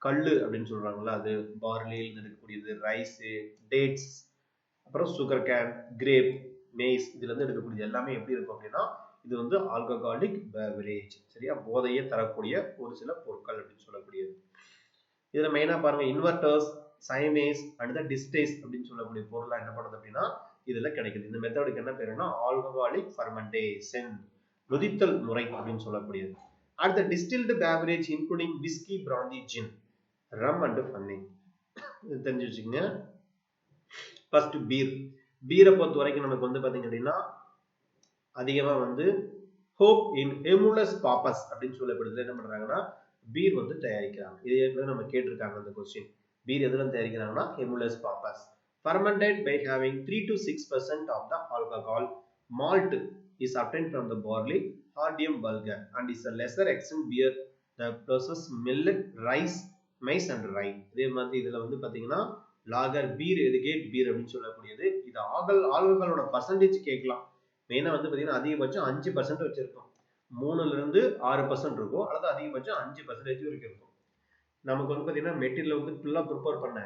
கல்லு அப்படின்னு சொல்றாங்கல்ல அது, பார்லியில எடுக்கக்கூடியது, ரைஸ், டேட்ஸ், அப்புறம் சுகர் கேன், கிரேப், மேஸ், இதுல இருந்து எடுக்கக்கூடியது எல்லாமே எப்படி இருக்கும் அப்படின்னா இது வந்து ஆல்கஹாலிக் பெவரேஜ் சரியா, போதையை தரக்கூடிய ஒரு சில பொருட்கள் அப்படின்னு சொல்லக்கூடியது. இதுல மெயினா பாருங்க இன்வெர்டர்ஸ், சைமேஸ் அண்ட் டிஸ்டேஸ் அப்படின்னு சொல்லக்கூடிய பொருளா என்ன பண்ணுது அப்படின்னா இதுல கிடைக்குது. இந்த மெத்தடுக்கு என்ன பேருன்னா ஆல்கஹாலிக் ஃபெர்மெண்டேஷன், நொதித்தல் முறை அப்படின்னு சொல்லக்கூடியது. அடுத்த distilled beverage including whisky, brandy, gin, rum and ஃபன்னிங். இது தெரிஞ்சு வச்சுக்கோங்க. ஃபர்ஸ்ட் பீரை பொறுத்த வரைக்கும் நமக்கு வந்து பாத்தீங்க அப்படின்னா அதிகமா வந்து ஹோப் இன் எமுலஸ் பாப்பஸ் அப்படின்னு சொல்லப்படுது. என்ன பண்றாங்கன்னா பீர் வந்து தயாரிக்கிறாங்க. இது ஏற்கனவே நம்ம கேட்டிருக்காங்க அந்த கொஸ்டின். பீர் எதுல தயாரிக்கிறாங்கன்னா எமுலஸ் பாப்பஸ். Fermented by having 3 to 6% of the alcohol. Malt is obtained from the barley, Hordeum vulgar, and is a lesser extent beer. The process millet, rice, maize and rye. இதே மாதிரி இதுல வந்து பாத்தீங்கன்னா லாகர் பீர், எதுகேட் பீர் அப்படின்னு சொல்லக்கூடியது. இது ஆல்கஹாலோட percentage கேட்கலாம். மெயினா வந்து பாத்தீங்கன்னா அதிகபட்சம் 5% வச்சிருக்கோம். 3ல இருந்து 6% இருக்கும், அல்லது அதிகபட்சம் 5% வரைக்கும் இருக்கும். நமக்கு வந்து பாத்தீங்கன்னா மெட்டீரியல் வந்து ஃபுல்லா ப்ரிப்பேர் பண்ண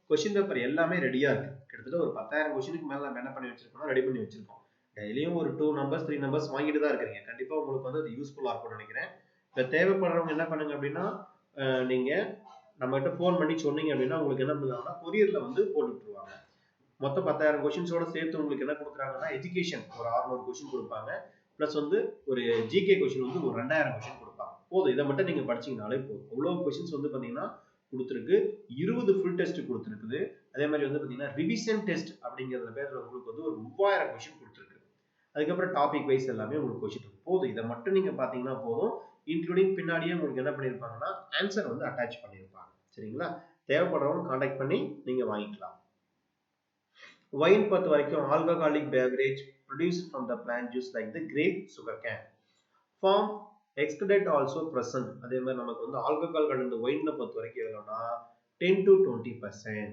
கொஸ்டின் பேப்பர் எல்லாமே ரெடியா இருக்கு. கிட்டத்தட்ட ஒரு 10,000 கொஸ்டினுக்கு மேல நம்ம என்ன பண்ணி வச்சிருக்கோம், ரெடி பண்ணி வச்சிருக்கோம். டெய்லியும் ஒரு 2 நம்பர்ஸ் 3 நம்பர்ஸ் வாங்கிட்டு தான் இருக்கீங்க. கண்டிப்பா உங்களுக்கு வந்து அது யூஸ்ஃபுல்லா இருக்கும்னு நினைக்கிறேன். இப்ப தேவைப்படுறவங்க என்ன பண்ணுங்க அப்படின்னா நீங்க நம்ம கிட்ட போன் பண்ணி சொன்னீங்க அப்படின்னா உங்களுக்கு என்ன பண்ணுவாங்கன்னா கொரியர்ல வந்து போட்டு விட்டுருவாங்க. மொத்தம் 10,000 கொஸ்டின்ஸோட சேர்த்து உங்களுக்கு என்ன கொடுக்குறாங்கன்னா எஜுகேஷன் ஒரு 600 கொஸ்டின் கொடுப்பாங்க. பிளஸ் வந்து ஒரு ஜிகே கொஸ்டின் வந்து ஒரு 2000 கொஸ்டின் கொடுப்பாங்க. போதும், இதை மட்டும் நீங்க படிச்சீங்கனாலே போதும். அவ்வளவு கொஸ்டின்ஸ் வந்து பாத்தீங்கன்னா கொடுத்துருக்கு. 20 ஃபுல் டெஸ்ட் கொடுத்துருக்குது. அதே மாதிரி வந்து பாத்தீங்கன்னா ரிவிஷன் டெஸ்ட் அப்படிங்கிற பேர்ல உங்களுக்கு வந்து ஒரு 3000 கொஸ்டின் கொடுத்துருக்கு. அதுக்கப்புறம் டாபிக் வைஸ் எல்லாமே உங்களுக்கு கொஸ்டின் இருக்கு. போதும், இதை மட்டும் நீங்க பாத்தீங்கன்னா போதும். இன்க்ளூடிங் பின்னாடியே உங்களுக்கு என்ன பண்ணிருப்பாங்கன்னா ஆன்சர் வந்து அட்டாச் பண்ணிருப்பாங்க. சரிங்களா? தேவைப்படுறவங்க கான்டாக்ட் பண்ணி நீங்க வாங்கிக்கலாம். Wine பொறுத்த வரைக்கும் alcoholic beverage produced from the plant juice like the grape, sugarcane. Form extrudet also present. அதே மாதிரி நமக்கு வந்து ஆல்கஹால் கலந்த ஒயின்ல பொறுத்த வரைக்கும் எவ்வளவுனா 10 to 20%.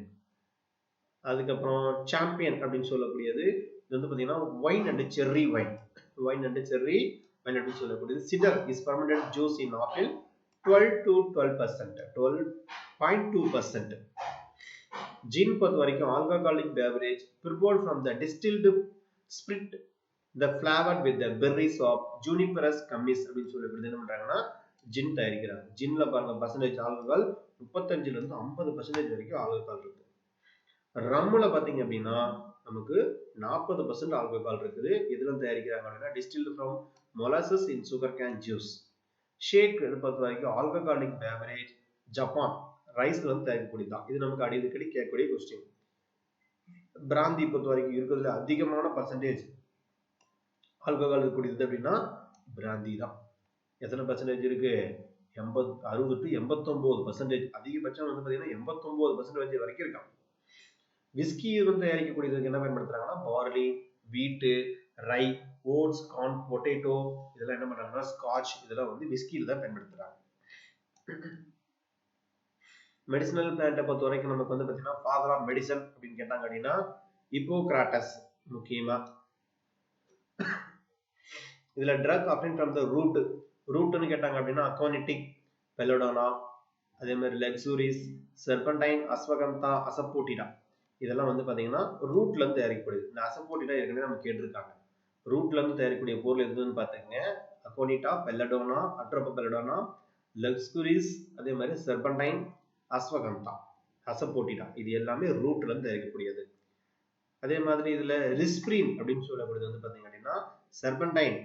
அதுக்கப்புறம் சாம்பியன் அப்படின்னு சொல்லக்கூடியது இது வந்து பாத்தீங்கன்னா wine and cherry wine. Wine and cherry wine அப்படின்னு சொல்லக்கூடியது. Cider is fermented juice in apple 12 to 12%. 12.2%. Gin பொறுத்த வரைக்கும் alcoholic beverage prepared from the distilled spirit the flavored with the berries of juniperus cumis அப்படின்னு சொல்லப்படுது. என்ன பண்றாங்கன்னா ஜின் தயாரிக்கிறாங்க. ஜின்ல பாருங்க பர்சன்டேஜ் ஆல்கஹால் 35ல இருந்து 50% வரைக்கும் ஆல்கஹால் இருக்கு. ரம்முல பாத்தீங்க அப்படின்னா நமக்கு 40% ஆல்கஹால் இருக்குது. எதுல தயாரிக்கிறாங்க அப்படின்னா distilled from molasses in sugarcane juice. ஷேக் பொறுத்த வரைக்கும் ஆல்கஹாலிக் beverage ஜப்பான் ரைஸ்ல வந்து தயாரிக்கக்கூடியதான். இது நமக்கு அடிக்கடி கேட்கக்கூடிய கொஸ்டின். பிராந்தி பொறுத்த வரைக்கும் இருக்கிறதுல அதிகமான பர்சன்டேஜ் ஆல்கஹால் இருக்கக்கூடியது அப்படின்னா பிராந்தி தான். எத்தனை பர்சன்டேஜ் இருக்கு? 60 to 89%. அதிகபட்சம் வந்து பாத்தீங்கன்னா 89% வரைக்கும் இருக்காங்க. விஸ்கி வந்து தயாரிக்கக்கூடியதுக்கு என்ன பயன்படுத்துறாங்கன்னா பார்லி, வீட்டு, ரை, ஓட்ஸ், கார்ன், பொட்டேட்டோ இதெல்லாம் என்ன பண்றாங்கன்னா ஸ்காட்ச் இதெல்லாம் வந்து விஸ்கியில தான் பயன்படுத்துறாங்க. மெடிசினல் பிளான்ட்டை பொறுத்த வரைக்கும் நமக்கு வந்து பாத்தீங்கன்னா ஃபாதர் ஆஃப் மெடிசன் அப்படின்னு கேட்டாங்க அப்படின்னா ஹிப்போக்ராட்டஸ் முக்கியமா. இதுல ட்ரக் அப்படின்னு ஃப்ரம் த ரூட்னு கேட்டாங்க அப்படின்னா அக்கோனிட்டிக், பெலோடோனா, அதே மாதிரி லெக்ஸூரிஸ், செர்பன்டைன், அஸ்வகந்தா, அசப்போட்டிடா இதெல்லாம் வந்து பாத்தீங்கன்னா ரூட்ல இருந்து தயாரிக்கப்படுது. இந்த அசப்போட்டிடா ஏற்கனவே நம்ம கேட்டிருக்காங்க. ரூட்ல இருந்து தயாரிக்கக்கூடிய பொருள் எதுன்னு பாத்துக்கங்க. அக்கோனிட்டா, பெல்லடோனா, அட்ரோபா பெல்லடோனா, லெக்ஸூரிஸ், அதே மாதிரி செர்பன்டைன், அஸ்வகந்தா, அசப்போட்டிடா இது எல்லாமே ரூட்ல இருந்து தயாரிக்கக்கூடியது. அதே மாதிரி இதுல ரிஸ்பிரின் அப்படின்னு சொல்லப்படுது வந்து பாத்தீங்க அப்படின்னா செர்பன்டைன்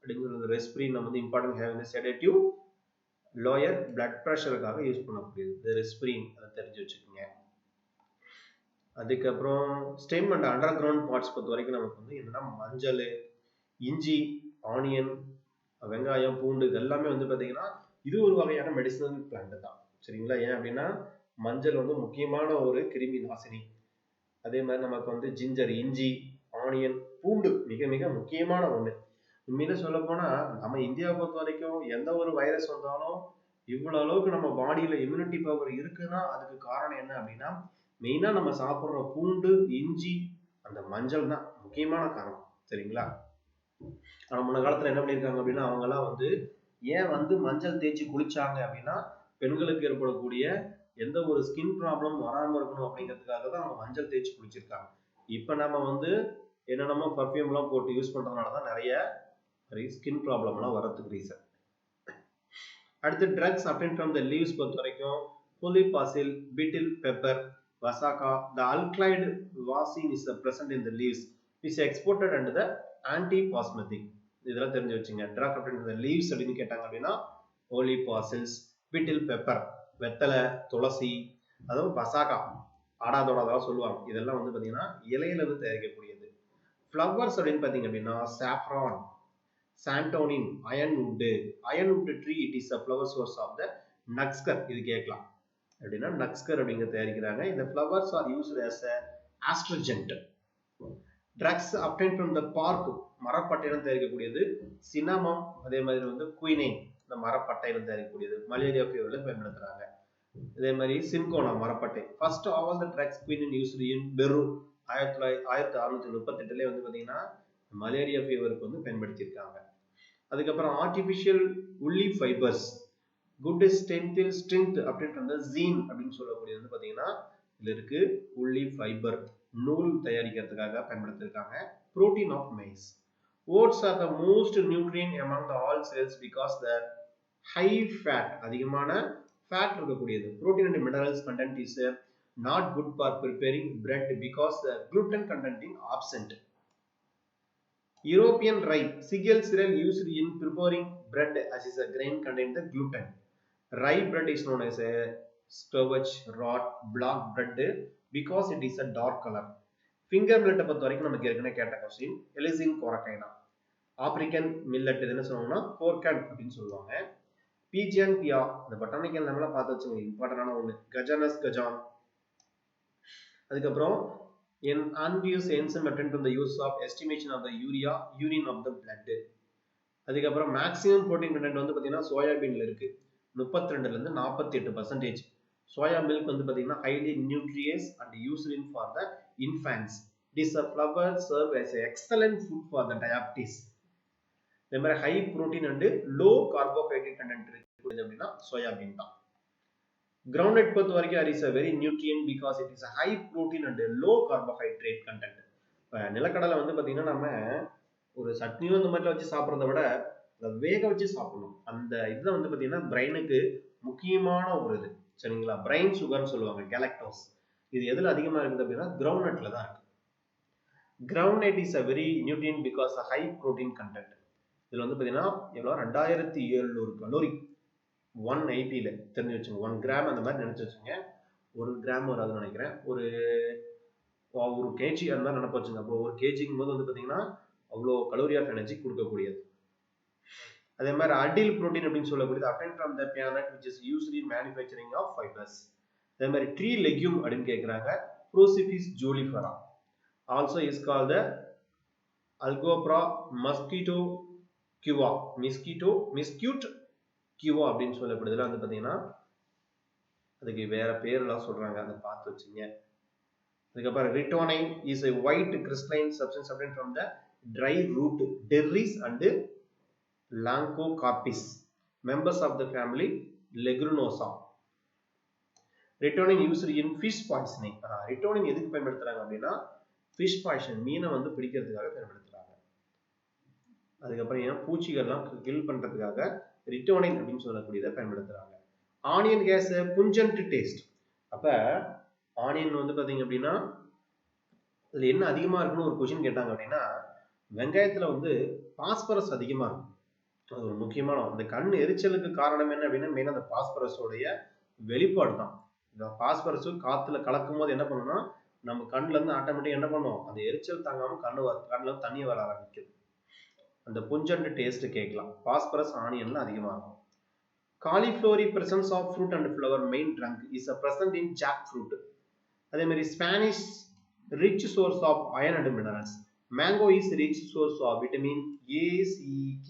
அப்படிங்கிறது ரெஸ்பிரின் நம்ம வந்து important have sedative lower blood பிரஷருக்காக யூஸ் பண்ணக்கூடியது. இது ரெஸ்பிரின் அதை தெரிஞ்சு வச்சுக்கோங்க. அதுக்கப்புறம் stem and under ground parts பொறுத்த வரைக்கும் நமக்கு வந்து என்னன்னா மஞ்சள், இஞ்சி, ஆனியன், வெங்காயம், பூண்டு இது எல்லாமே வந்து பாத்தீங்கன்னா இது ஒரு வகையான மெடிசினல் பிளான்ட் தான். சரிங்களா? ஏன் அப்படின்னா மஞ்சள் வந்து முக்கியமான ஒரு கிருமி நாசினி. அதே மாதிரி நமக்கு வந்து ஜிஞ்சர், இஞ்சி, ஆனியன், பூண்டு மிக மிக முக்கியமான ஒண்ணு. உண்மையில சொல்ல போனா நம்ம இந்தியாவை பொறுத்த வரைக்கும் எந்த ஒரு வைரஸ் வந்தாலும் இவ்வளவு அளவுக்கு நம்ம பாடியில இம்யூனிட்டி பவர் இருக்குன்னா அதுக்கு காரணம் என்ன அப்படின்னா மெயினா நம்ம சாப்பிடுற பூண்டு, இஞ்சி, அந்த மஞ்சள் தான் முக்கியமான காரணம். சரிங்களா? ஆனா முன்ன காலத்துல என்ன பண்ணிருக்காங்க அப்படின்னா அவங்க எல்லாம் வந்து ஏன் வந்து மஞ்சள் தேய்ச்சி குளிச்சாங்க அப்படின்னா பெண்களுக்கு ஏற்படக்கூடிய எந்த ஒரு ஸ்கின் ப்ராப்ளம் வராம இருக்கணும் அப்படிங்கிறதுக்காக தான் அவங்க மஞ்சள் தேய்ச்சி குளிச்சிருக்காங்க. இப்ப நம்ம வந்து என்னென்னமோ பர்ஃபியூம் எல்லாம் போட்டு யூஸ் பண்றதுனாலதான் நிறைய ஸ்கின் ப்ராப்ளம் எல்லாம் வரதுக்கு ரீசன். அடுத்து drugs obtain from the leaves பொறுத்த வரைக்கும் புலிபாசில், betel pepper, vasaka, the alkylide vaccine is present in the leaves is exported under the anti-pasmatic. இதெல்லாம் தெரிஞ்சு வச்சுங்க. Drug obtain from the leaves அப்படின்னு கேட்டாங்க அப்படின்னா ஓலிபாசில்ஸ், பீட்டில் பெப்பர் வெத்தலை, துளசி, அதுவும் வசாகா ஆடாதோடாதான் சொல்லுவாங்க. இதெல்லாம் வந்து பாத்தீங்கன்னா இலையில இருந்து தயாரிக்கக்கூடியது. ஃப்ளவர்ஸ் அப்படின்னு பாத்தீங்க அப்படின்னா saffron, santonin, ironwood. Ironwood tree it is a flower source of the nagkesar. இது கேட்கலாம் அப்படின்னா நக்ஸ்கர் அப்படிங்கிறது தயாரிக்கிறாங்க. இந்த flowers are used as a astringent. Drugs obtained from the bark, மரப்பட்டையிலும் தயாரிக்கக்கூடியது. சினமம் அதே மாதிரி வந்து குயினைன், இந்த மரப்பட்டையிலும் தயாரிக்கக்கூடியது. மலேரியா ஃபீவர்ல பயன்படுத்துறாங்க. இதே மாதிரி சின்கோனா மரப்பட்டை. First all the drugs quinine used in Peru 1638 வந்து பாத்தீங்கன்னா மலேரியா ஃபீவருக்கு வந்து பயன்படுத்தியிருக்காங்க. அதுக்கப்புறம் artificial woolly fibres, good strength அப்படின்ற ஜீன் அப்படின்னு சொல்லக்கூடியது வந்து பாத்தீங்கன்னா இதுல இருக்கு. உள்ளி ஃபைபர் நூல் தயாரிக்கிறதுக்காக பயன்படுத்திருக்காங்க. Protein of maize. Oats are the most nutrient among the all cells because the high fat, அதிகமான fat இருக்கக்கூடியது. Protein and minerals content is not good for preparing bread because the gluten content is absent. European rye, cereal used in preparing bread as is a grain contain the gluten. Rye bread is known as a scovach, rot, black bread because it is a dark color. Finger millet பொறுத்த வரைக்கும் நமக்கு ஏற்கனவே கேட்ட question. எலிசின் கோரக்கைனா. African millet என்ன சொல்லுவாங்கன்னா கோர்கன் அப்படின்னு சொல்லுவாங்க. Pigeon பியா, இந்த பொட்டானிக்கல் நம்மள பார்த்து வச்சுக்கோங்க, இம்பார்ட்டன்டான ஒன்று. கஜானஸ் கஜான். அதுக்கப்புறம் an unused enzyme attend to the use of estimation of the urine of the blood. அதுக்கப்புறம் மேக்ஸிமம் புரோட்டீன் கண்டென்ட் வந்து பாத்தீங்கன்னா சோயாபீன்ல இருக்கு 32 ல இருந்து 48%. சோயா மில்க் வந்து பாத்தீங்கன்னா highly nutritious and used in for the infants. This flour serve as an excellent food for the diabetes. இதே மாதிரி high protein and low carbohydrate content இருக்குது அப்படின்னா சோயாபீன் தான். கிரவுண்ட்நட் பொறுத்த வரைக்கும் is a very nutrient because it is a high protein and low carbohydrate content. நிலக்கடலை வந்து பாத்தீங்கன்னா நம்ம ஒரு சட்னியும் இந்த மாதிரி வச்சு சாப்பிட்றத விட அதை வேக வச்சு சாப்பிடணும். அந்த இதுல வந்து பாத்தீங்கன்னா பிரெயினுக்கு முக்கியமான ஒரு இது, சரிங்களா? பிரெயின் சுகர்னு சொல்லுவாங்க, கேலக்டோஸ். இது எதுல அதிகமா இருக்குது அப்படின்னா கிரவுண்ட்நட்ல தான் இருக்கு. Groundnut is a very nutrient because a high protein content. இதுல வந்து பாத்தீங்கன்னா எவ்வளோ 2700 கலோரி 180ல தெரிஞ்சு வச்சுங்க. 1 கிராம் அந்த மாதிரி நினைச்சு வச்சுங்க. 1 கிராம் வராதுன்னு நினைக்கிறேன். ஒரு கேஜி அந்த மாதிரி நினைப்பு வச்சுங்க. அப்போ ஒரு கேஜிங்கும் போது வந்து பாத்தீங்கன்னா அவ்வளோ கலோரி ஆஃப் எனர்ஜி கொடுக்கக்கூடியது. அதே மாதிரி அடில் புரோட்டீன் அப்படின்னு சொல்லக்கூடியது obtained from the peanut which is used in manufacturing of fibers. அதே மாதிரி ட்ரீ லெக்யூம் அப்படின்னு கேட்குறாங்க. Prosopis julifera also is called the Algopra mosquitoquia, mesquite கியூவா அப்படின்னு சொல்லப்படுதுல வந்து பாத்தீங்கன்னா அதுக்கு வேற பேர்லாம் சொல்றாங்க, அதை பார்த்து வச்சுங்க. அதுக்கப்புறம் ரிட்டோனைன் is a white crystalline substance obtained from the dry root berries and Lancocapis, members of the family Leguminosa. ரிட்டோனைன் used in fish poisoning. ரிட்டோனைன் எதுக்கு பயன்படுத்துறாங்க அப்படின்னா fish poison, மீனை வந்து பிடிக்கிறதுக்காக பயன்படுத்துறாங்க. அதுக்கப்புறம் ஏன் பூச்சிகள்லாம் கில் பண்றதுக்காக ரிட்டோனைன் அப்படின்னு சொல்லக்கூடியதை பயன்படுத்துறாங்க. Onion has pungent taste. அப்ப ஆனியன் வந்து பாத்தீங்க அப்படின்னா இதுல என்ன அதிகமா இருக்குன்னு ஒரு கொஸ்டின் கேட்டாங்க அப்படின்னா வெங்காயத்துல வந்து பாஸ்பரஸ் அதிகமா இருக்கும். அது ஒரு முக்கியமான அந்த கண் எரிச்சலுக்கு காரணம் என்ன அப்படின்னா மெயினா அந்த பாஸ்பரஸோடைய வெளிப்பாடு தான். இந்த பாஸ்பரஸும் காத்துல கலக்கும் போது என்ன பண்ணும்னா நம்ம கண்ணுல இருந்து ஆட்டோமேட்டிக் என்ன பண்ணும், அந்த எரிச்சல் தாங்காம கண்ணுல தண்ணி வர ஆரம்பிக்குது. அந்த புஞ்சன்ட் டேஸ்ட் கேட்கலாம். பாஸ்பரஸ் ஆனியன்ல அதிகமா இருக்கும். Cauliflower presence of fruit and flower main trunk is a present in jackfruit. அதே மாதிரி Spanish rich source of iron and minerals. Mango is rich source of vitamin A, C, K.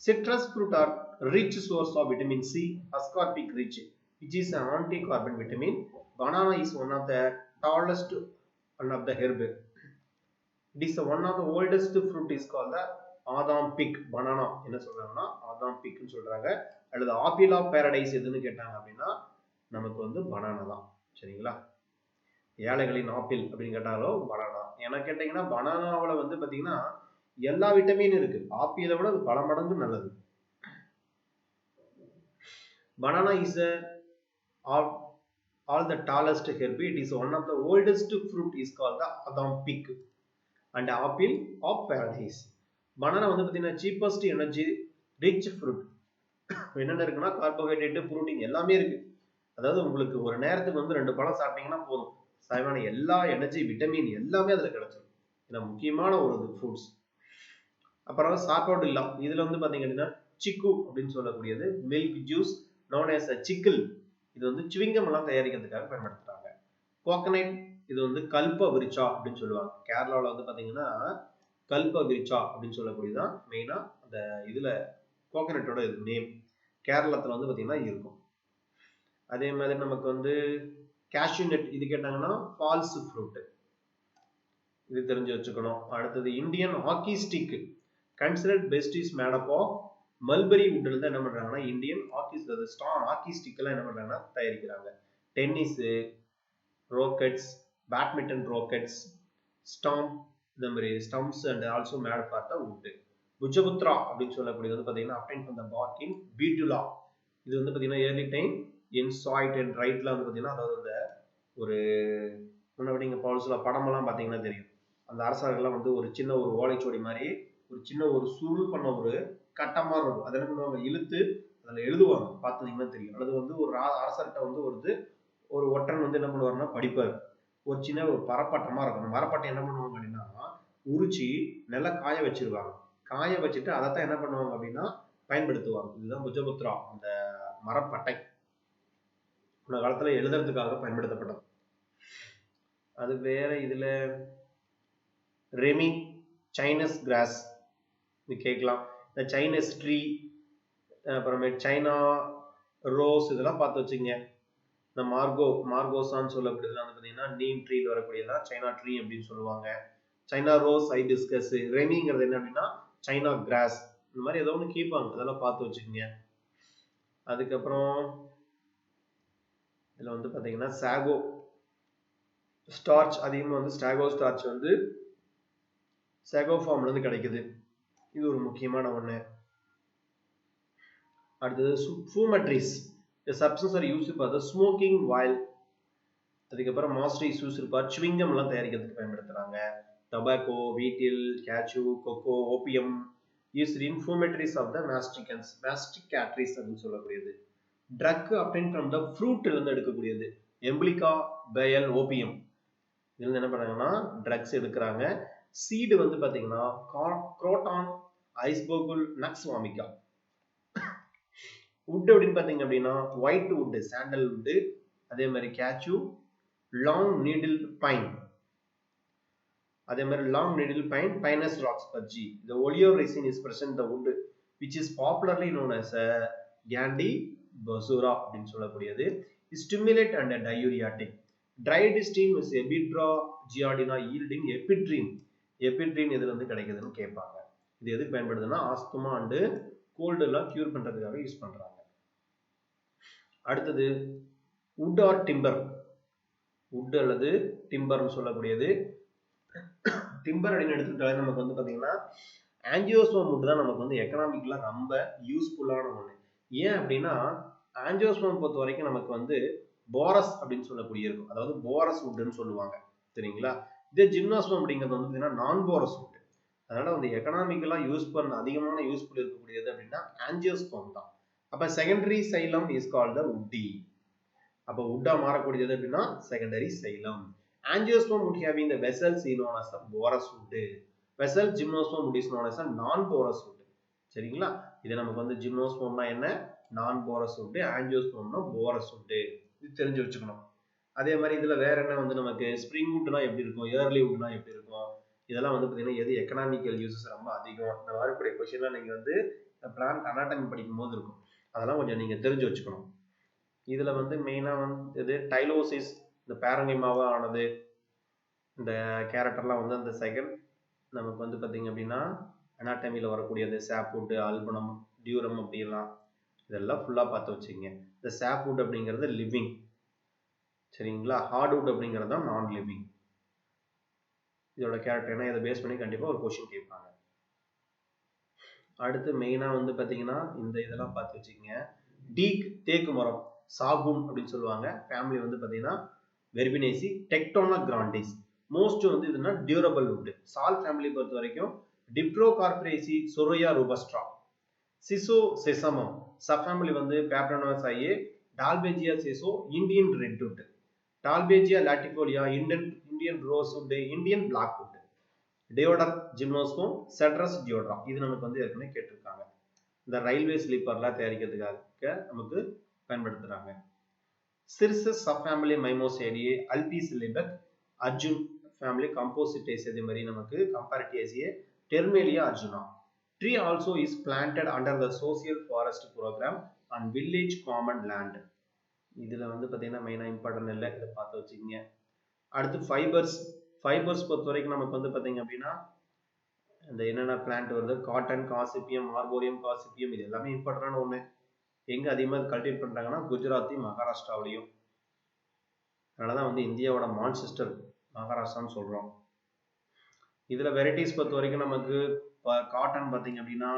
Citrus fruit are rich source of vitamin C, ascorbic rich, which is an anti-carbon vitamin. Banana is one of the tallest one of the herb. It is one of the oldest fruit is called the Adam pick. Banana என்ன சொல்றாங்கன்னா Adam pick ன்னு சொல்றாங்க. அல்லது apple of Paradise எதுன்னு கேட்டாங்க அப்படின்னா நமக்கு வந்து பனானா தான், சரிங்களா? ஏழைகளின் ஆப்பிள் அப்படின்னு கேட்டாலும் பனானா. என்ன கேட்டீங்கன்னா பனானாவில் வந்து பாத்தீங்கன்னா எல்லா விட்டமினும் இருக்கு. ஆப்பிளை விட அது பல மடங்கு நல்லது. Banana is all the tallest herb. It is one of the oldest fruit is called the Adam pick and apple of paradise. Banana வந்து பாத்தீங்கன்னா cheapest energy rich fruit. என்னென்ன இருக்குன்னா கார்போஹைட்ரேட், புரோட்டீன் எல்லாமே இருக்கு. அதாவது உங்களுக்கு ஒரு நேரத்துக்கு வந்து 2 பழம் சாப்பிட்டீங்கன்னா போதும், தேவையான எல்லா எனர்ஜி, விட்டமின் எல்லாமே அதுல கிடைச்சிடும். ஏன்னா முக்கியமான ஒரு ஃப்ரூட்ஸ். அப்புறம் சாப்பாடு இதுல வந்து பாத்தீங்க அப்படின்னா சிக்கு அப்படின்னு சொல்லக்கூடியது milk juice known as a சிக்கிள். இது வந்து சுவிங்கம் எல்லாம் தயாரிக்கிறதுக்காக பயன்படுத்துறாங்க. கோகனட் இது வந்து கல்ப விருட்சா அப்படின்னு சொல்லுவாங்க. கேரளாவில் வந்து பாத்தீங்கன்னா கல்ப விருட்சா அப்படின்னு சொல்லக்கூடியதான் மெயினா அந்த இதுல கோகனட்டோட நேம். கேரளத்துல வந்து பாத்தீங்கன்னா இருக்கும். அதே மாதிரி நமக்கு வந்து கேஷ்யூ நட் இது கேட்டாங்கன்னா ஃபால்ஸ் ஃப்ரூட், இது தெரிஞ்சு வச்சுக்கணும். அடுத்தது Indian hockey stick considered best is made up of mulberry வுட்ல இருந்து என்ன பண்றாங்கன்னா இந்தியன் ஹாக்கி ஸ்டிக் எல்லாம் என்ன பண்றாங்கன்னா தயாரிக்கிறாங்க. Tennis rackets, badminton rackets, stump, இந்த மாதிரி stumps and also made for the wood. Bhojpatra அப்படின்னு சொல்லக்கூடியது வந்து பாத்தீங்கன்னா obtain from the bark in betula. இது வந்து பாத்தீங்கன்னா ஏர்லி டைம் இன் சாய்ட் அண்ட் ரைட்ல வந்து பாத்தீங்கன்னா அதாவது அந்த ஒரு முன்னாடி நீங்க படமெல்லாம் பாத்தீங்கன்னா தெரியும். அந்த அரசர்கள்லாம் வந்து ஒரு சின்ன ஒரு ஓலைச்சுவடி மாதிரி ஒரு சின்ன ஒரு சுருள் பண்ண ஒரு கட்டம் மாதிரி இருக்கும். அதை என்ன பண்ணுவாங்க இழுத்து அதுல எழுதுவாங்க, பார்த்தீங்கன்னா தெரியும். அல்லது வந்து ஒரு அரசர்கிட்ட வந்து ஒரு ஒற்றன் வந்து என்ன பண்ணுவாருன்னா படிப்பார். ஒரு சின்ன ஒரு மரப்பட்டமா இருக்கும். அந்த மரப்பட்டை என்ன பண்ணுவாங்க அப்படின்னா உரிச்சு நல்லா காய வச்சிருவாங்க. காய வச்சுட்டு அதைத்தான் என்ன பண்ணுவாங்க அப்படின்னா பயன்படுத்துவாங்க. இதுதான் புஜபுத்ரா, அந்த மரப்பட்டை அந்த காலத்துல எழுதுறதுக்காக பயன்படுத்தப்பட்டது. அது வேற. இதுல ரெமி சைனஸ் கிராஸ் இது கேட்கலாம். இந்த சைனஸ் ட்ரீ, அப்புறமே சைனா ரோஸ் இதெல்லாம் பார்த்து வச்சுங்க. இந்த மார்கோசான்னு சொல்லக்கூடியதுலாம் வந்து பார்த்தீங்கன்னா நீம் ட்ரீல வரக்கூடியதான் சைனா ட்ரீ அப்படின்னு சொல்லுவாங்க. China rose, hibiscus. ரெமிங்கிறது என்ன அப்படின்னா சைனா கிராஸ். இந்த மாதிரி ஏதோ ஒன்று கேட்பாங்க, அதெல்லாம் பார்த்து வச்சுக்கோங்க. அதுக்கப்புறம் இதில் வந்து பார்த்தீங்கன்னா சாகோ ஸ்டார்ச், அதிகமாக வந்து ஸ்டாகோ ஸ்டார்ச் வந்து சாகோ ஃபார்ம்ல இருந்து கிடைக்குது. இது ஒரு முக்கியமான ஒன்று. அடுத்தது fumitories, substance are used for the smoking while. அதுக்கப்புறம் மாஸ்டரிஸ் யூஸ் ஃபார் சுவிங்கம் எல்லாம் தயாரிக்கிறதுக்கு பயன்படுத்துறாங்க. டொபாக்கோ, வீட்டில், catechu, coca, opium used in fumitories of the masticatories அப்படின்னு சொல்லக்கூடியது. ட்ரக் அப்டைன் ஃப்ரம் த ஃப்ரூட்ல இருந்து எடுக்கக்கூடியது. எம்பிளிகா, பயல், ஓபியம் இதுல என்ன பண்றாங்கன்னா ட்ரக்ஸ் எடுக்கிறாங்க. சீடு வந்து பாத்தீங்கன்னா குரோட்டான், ஐஸ்பர்குல், நக்ஸ் வாமிகா. வுட் அப்படின்னு பாத்தீங்க அப்படின்னா ஒயிட் வுட், சாண்டல் வுட், அதே மாதிரி கேச்சு, லாங் நீடில் பைன், அதே மாதிரி long needle pine, pinus roxburghii. The oleoresin is present in the wood which is popularly known as a Gandhi basura அப்படின்னு சொல்லக்கூடியது. Stimulate and diuretic. Dried steam is Epidra giardina yielding epidrine. Epidrine எதுல இருந்து கிடைக்குதுன்னு கேட்பாங்க. இது எதுக்கு பயன்படுதுன்னா asthma and gold எல்லாம் cure பண்றதுக்காக யூஸ் பண்றாங்க. அடுத்தது wood or timber. wood அல்லது டிம்பர்னு சொல்லக்கூடியது. டிம்பர் அப்படின்னு எடுத்துக்கிட்டாலே நமக்கு வந்து பாத்தீங்கன்னா ஆஞ்சியோஸ்பர்ம் wood தான் நமக்கு வந்து எக்கனாமிக்கலா ரொம்ப யூஸ்ஃபுல்லான ஒண்ணு. ஏன் அப்படின்னா ஆஞ்சியோஸ்பர்ம் பொறுத்த வரைக்கும் நமக்கு வந்து போரஸ் அப்படின்னு சொல்லக்கூடிய இருக்கும். அதாவது போரஸ் வுட்னு சொல்லுவாங்க, சரிங்களா. இதே ஜிம்னாஸ்பர்ம் அப்படிங்கிறது வந்து பாத்தீங்கன்னா நான் போரஸ் வுட். அதனால வந்து எக்கனாமிக்கலா யூஸ் பண்ண அதிகமான யூஸ்ஃபுல் இருக்கக்கூடியது அப்படின்னா ஆஞ்சியோஸ்பர்ம் தான். அப்ப secondary xylem is called the woody. அப்ப வுட்டா மாறக்கூடியது அப்படின்னா secondary xylem. Angiosperm would have been the vessels known as the porous wood. Vessel gymnosperm wood is known as a non-porous wood. சரிங்களா. இது நமக்கு வந்து ஜிம்னோஸ்பர்ம்னா என்ன, நான் போரஸ் wood, ஆஞ்சியோஸ்பர்ம்னா போரஸ் wood. இது தெரிஞ்சு வச்சுக்கணும். அதே மாதிரி இதுல வேற என்ன வந்து நமக்கு ஸ்ப்ரிங் வுட்னா எப்படி இருக்கும், ஏர்லி வுட்னா எப்படி இருக்கும், இதெல்லாம் வந்து பாத்தீங்கன்னா எது எக்கனாமிக்கல் யூசஸ் ரொம்ப அதிகம். இந்த வரக்கூடிய கொஸ்டின்லாம் நீங்க வந்து பிளான்ட் அனாட்டமி படிக்கும் போது இருக்கும். அதெல்லாம் கொஞ்சம் நீங்க தெரிஞ்சு வச்சுக்கணும். இதுல வந்து மெயினா வந்து டைலோசிஸ், இந்த பேரங்கிமாவா ஆனது, இந்த கேரக்டர்லாம் வந்து அந்த செகண்ட் நமக்கு வந்து பார்த்தீங்க அப்படின்னா அனாட்டமியில் வரக்கூடியது சாப்வுட், ஆல்பனம், டியூரம் அப்படிலாம் இதெல்லாம் ஃபுல்லாக பார்த்து வச்சுங்க. இந்த சாப்வுட் அப்படிங்கிறது லிவிங், சரிங்களா. ஹார்ட்வுட் அப்படிங்கிறது தான் நான் லிவிங். இதோட கேரக்டர் என்ன, இதை பேஸ் பண்ணி கண்டிப்பாக ஒரு கொஸ்டின் கேட்பாங்க. அடுத்து மெயினாக வந்து பார்த்தீங்கன்னா இந்த இதெல்லாம் பார்த்து வச்சுக்கோங்க. டீக், தேக்கு மரம், சாகுன் அப்படின்னு சொல்லுவாங்க. ஃபேமிலி வந்து பார்த்தீங்கன்னா வெர்பினேசி, டெக்டோனா கிராண்டிஸ். மோஸ்ட் வந்து இதுனா டியூரபிள் வுட். சால் ஃபேமிலி பொறுத்த வரைக்கும் டிப்ரோகார்பரேசி, சொரோயா ரோபஸ்ட்ரா, சிசோ செசமம். சப் ஃபேமிலி வந்து பேப்ரனோசாயே, dalbergia sissoo Indian redwood, dalbergia latifolia Indian rosewood, Indian blackwood, deodar gymnosperm, cedrus deodara. இது நமக்கு வந்து ஏற்கனவே கேட்டிருக்காங்க. இந்த ரயில்வே ஸ்லீப்பர்லாம் தயாரிக்கிறதுக்காக நமக்கு பயன்படுத்துறாங்க. சிர்சஸ் சப்ஃபேமிலி மைமோசேடியே, அல்பிஸ் லிபக், அர்ஜுன் ஃபேமிலி கம்போசிட்டேஸ், இதே மாதிரி நமக்கு கம்பேரிட்டியேசியே, டெர்மேலியா Arjuna. Tree also is planted under the social forest program on village common land. இதுல வந்து பாத்தீங்கன்னா மெயினா இம்பார்ட்டன்ட் இல்லை, இதை பார்த்து வச்சுக்கோங்க. அடுத்து ஃபைபர்ஸ் பொறுத்த வரைக்கும் நமக்கு வந்து பாத்தீங்க அப்படின்னா இந்த என்னென்ன பிளான்ட் வருது, காட்டன், காசிப்பியம், ஆர்போரியம், காசிப்பியம், இது எல்லாமே இம்பார்ட்டன்டான ஒண்ணு. எங்க அதிகமாக கல்டிவேட் பண்றாங்கன்னா குஜராத்தையும் மகாராஷ்டிராவிலையும். அதனாலதான் வந்து இந்தியாவோட மான்செஸ்டர் மகாராஷ்டிரான்னு சொல்றோம். இதுல வெரைட்டிஸ் பொறுத்த வரைக்கும் நமக்கு காட்டன் பார்த்தீங்க அப்படின்னா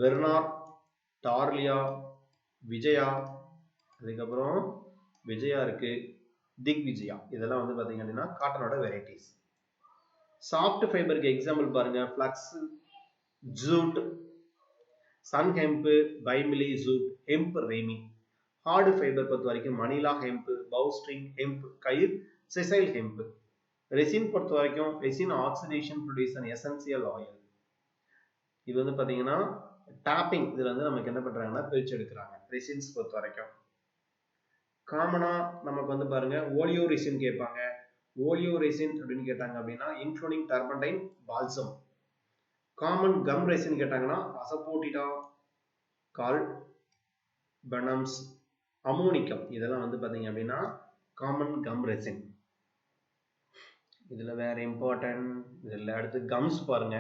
வெர்னார், டார்லியா, விஜயா, அதுக்கப்புறம் விஜயா இருக்கு, திக் விஜயா, இதெல்லாம் வந்து பார்த்தீங்க அப்படின்னா காட்டனோட வெரைட்டிஸ். சாஃப்ட் ஃபைபருக்கு எக்ஸாம்பிள் பாருங்க, ஃபிளக்ஸ், ஜூட், சன் ஹெம்ப், பைமிலி, jute, hemp, ramie. Hard fibre பொறுத்த வரைக்கும் manila hemp, bowstring hemp, coir, sisal hemp. Resin பொறுத்த வரைக்கும் resin oxidation produce an essential oil. இது வந்து பாத்தீங்கன்னா டாப்பிங், இதுல வந்து நமக்கு என்ன பண்றாங்கன்னா பிரிச்சு எடுக்கிறாங்க ரெசின்ஸ் பொறுத்த வரைக்கும். காமனா நமக்கு வந்து பாருங்க ஓலியோ ரெசின் கேட்பாங்க. ஓலியோ ரெசின் அப்படின்னு கேட்டாங்க அப்படின்னா including turpentine, balsam. Common come resin கேட்டாங்கன்னா அசபோட்டிடா, கால் பெனம்ஸ், அமோனிக்கம், இதெல்லாம் வந்து பாத்தீங்க அப்படின்னா காமன் கம் ரெசின். இதுல வேற இம்பார்ட்டன்ட் இதுல அடுத்து கம்ஸ் பாருங்க.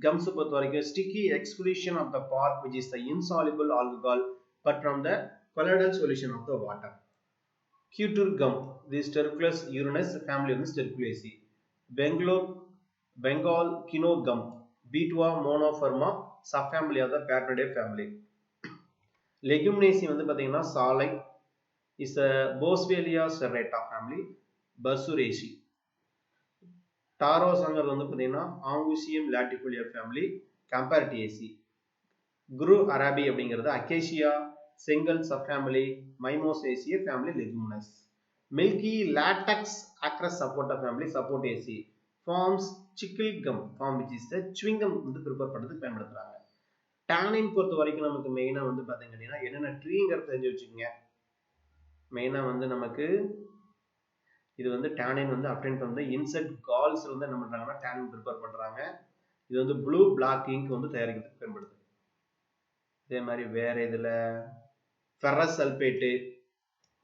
Gums பொறுத்த வரைக்கும் sticky excretion of the bark which is the insoluble alcohol but from the colloidal solution of the water. Cuture gum, this Sterculus urinus family of the Sterculaceae. Bengal kino gum, Betua monoforma subfamily of the Patridae family. Leguminaceae வந்து பாத்தீங்கன்னா சாலை is a Boswellia serrata family, Bursuraceae. டாரோஸ்ங்கிறது வந்து பார்த்தீங்கன்னா ஆங்குசியம் latifolia family, கம்பேரிட்டியேசி. குரு அரபி அப்படிங்கிறது acacia, செங்கல் subfamily, mimosaceae family, leguminous. Milky latex achras sapota family, sapotaceae. Forms chicle gum form which is the chewing gum வந்து prepare பண்ணுறதுக்கு பயன்படுத்துறாங்க. டானின் பொறுத்த வரைக்கும் நமக்கு மெயினாக வந்து பார்த்தீங்க அப்படின்னா என்னென்ன ட்ரீங்கிறது தெரிஞ்சு வச்சுக்கோங்க. மெயினாக வந்து நமக்கு இது வந்து டானின் வந்து அப்டென்ட் வந்து இன்செக்ட் கால்ஸ் வந்து என்ன பண்றாங்கன்னா டானின் ப்ரிப்பேர் பண்றாங்க. இது வந்து ப்ளூ பிளாக் இங்க் வந்து தயாரிக்கிறதுக்கு பயன்படுது. இதே மாதிரி வேற இதுல ferrous sulphate,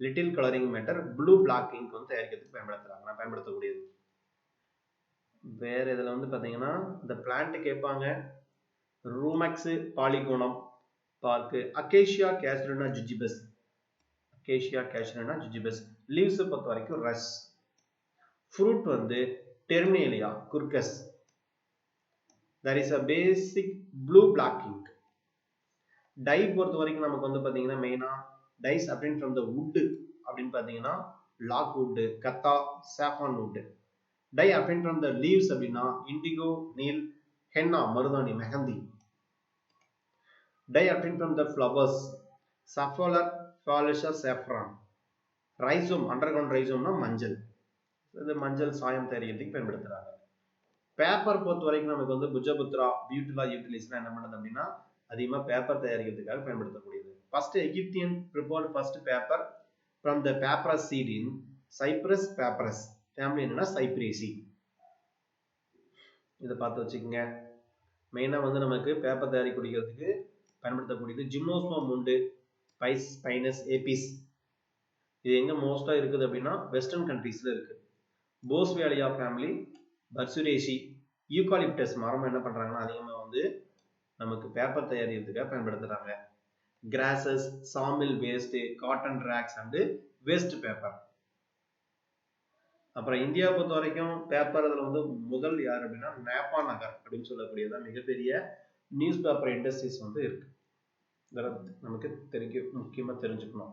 little colouring matter, blue black ink வந்து தயாரிக்கிறதுக்கு பயன்படுத்தக்கூடியது. வேற இதுல வந்து பாத்தீங்கன்னா இந்த பிளான்ட் கேட்பாங்க, rumex polygonum bark, acacia casuarina zizyphus, acacia casuarina zizyphus. Leaves பொறுத்த வரைக்கும் ரஸ். ஃப்ரூட் வந்து டெர்மினேலியா குர்கஸ். there is a basic blue black ink. Dye பொறுத்த வரைக்கும் நமக்கு வந்து பாத்தீங்கன்னா மெயினா டைஸ் அப்படின்னு from the wood அப்படின்னு பாத்தீங்கன்னா log wood, kattha, sappan wood. Dye அப்படின்னு from the leaves அப்படின்னா இண்டிகோ, நீல், ஹென்னா, மருதாணி, மெஹந்தி. டை அப்படின்னு from the flowers, சஃபோலர், ஃபாலிஷா, சாஃப்ரான். ரைசோம், அண்டர்கிரவுண்ட் ரைசோம்னா மஞ்சள், இது மஞ்சள் சாயம் தயாரிக்கிறதுக்கு பயன்படுத்துறாங்க. பேப்பர் பொறுத்த வரைக்கும் நமக்கு வந்து புஜபுத்ரா, பியூட்டிலா யூட்டிலிஸ்லாம் என்ன பண்ணுது அப்படின்னா அதிகமா பேப்பர் தயாரிக்கிறதுக்காக பயன்படுத்தக்கூடியது. First Egyptian prepared first paper from the papyrus seed in cyperus papyrus family என்னன்னா சைப்ரேசி. இதை பார்த்து வச்சுக்கோங்க. மெயினா வந்து நமக்கு பேப்பர் தயாரிக்கிறதுக்கு பயன்படுத்தக்கூடியது ஜிம்னோஸ்போர்ம் உண்டு, பைஸ், பைனஸ், ஏபிஸ். இது எங்க மோஸ்டா இருக்குது அப்படின்னா வெஸ்டர்ன் கண்ட்ரீஸ்ல இருக்கு. போஸ்வேலியா ஃபேமிலி, பர்சுரேசி. யூகாலிப்டஸ் மரம் என்ன பண்றாங்கன்னா அதிகமா வந்து நமக்கு பேப்பர் தயாரிக்கிறதுக்காக பயன்படுத்துறாங்க. Grasses, sawmill waste, cotton rags and waste paper. அப்புறம் இந்தியா பொறுத்த வரைக்கும் பேப்பர் அதுல வந்து முதல் யார் அப்படின்னா நேபா நகர் அப்படின்னு சொல்லக்கூடியதான் மிகப்பெரிய நியூஸ் பேப்பர் இண்டஸ்ட்ரீஸ் வந்து இருக்கு. நமக்கு முக்கியமா தெரிஞ்சுக்கணும்.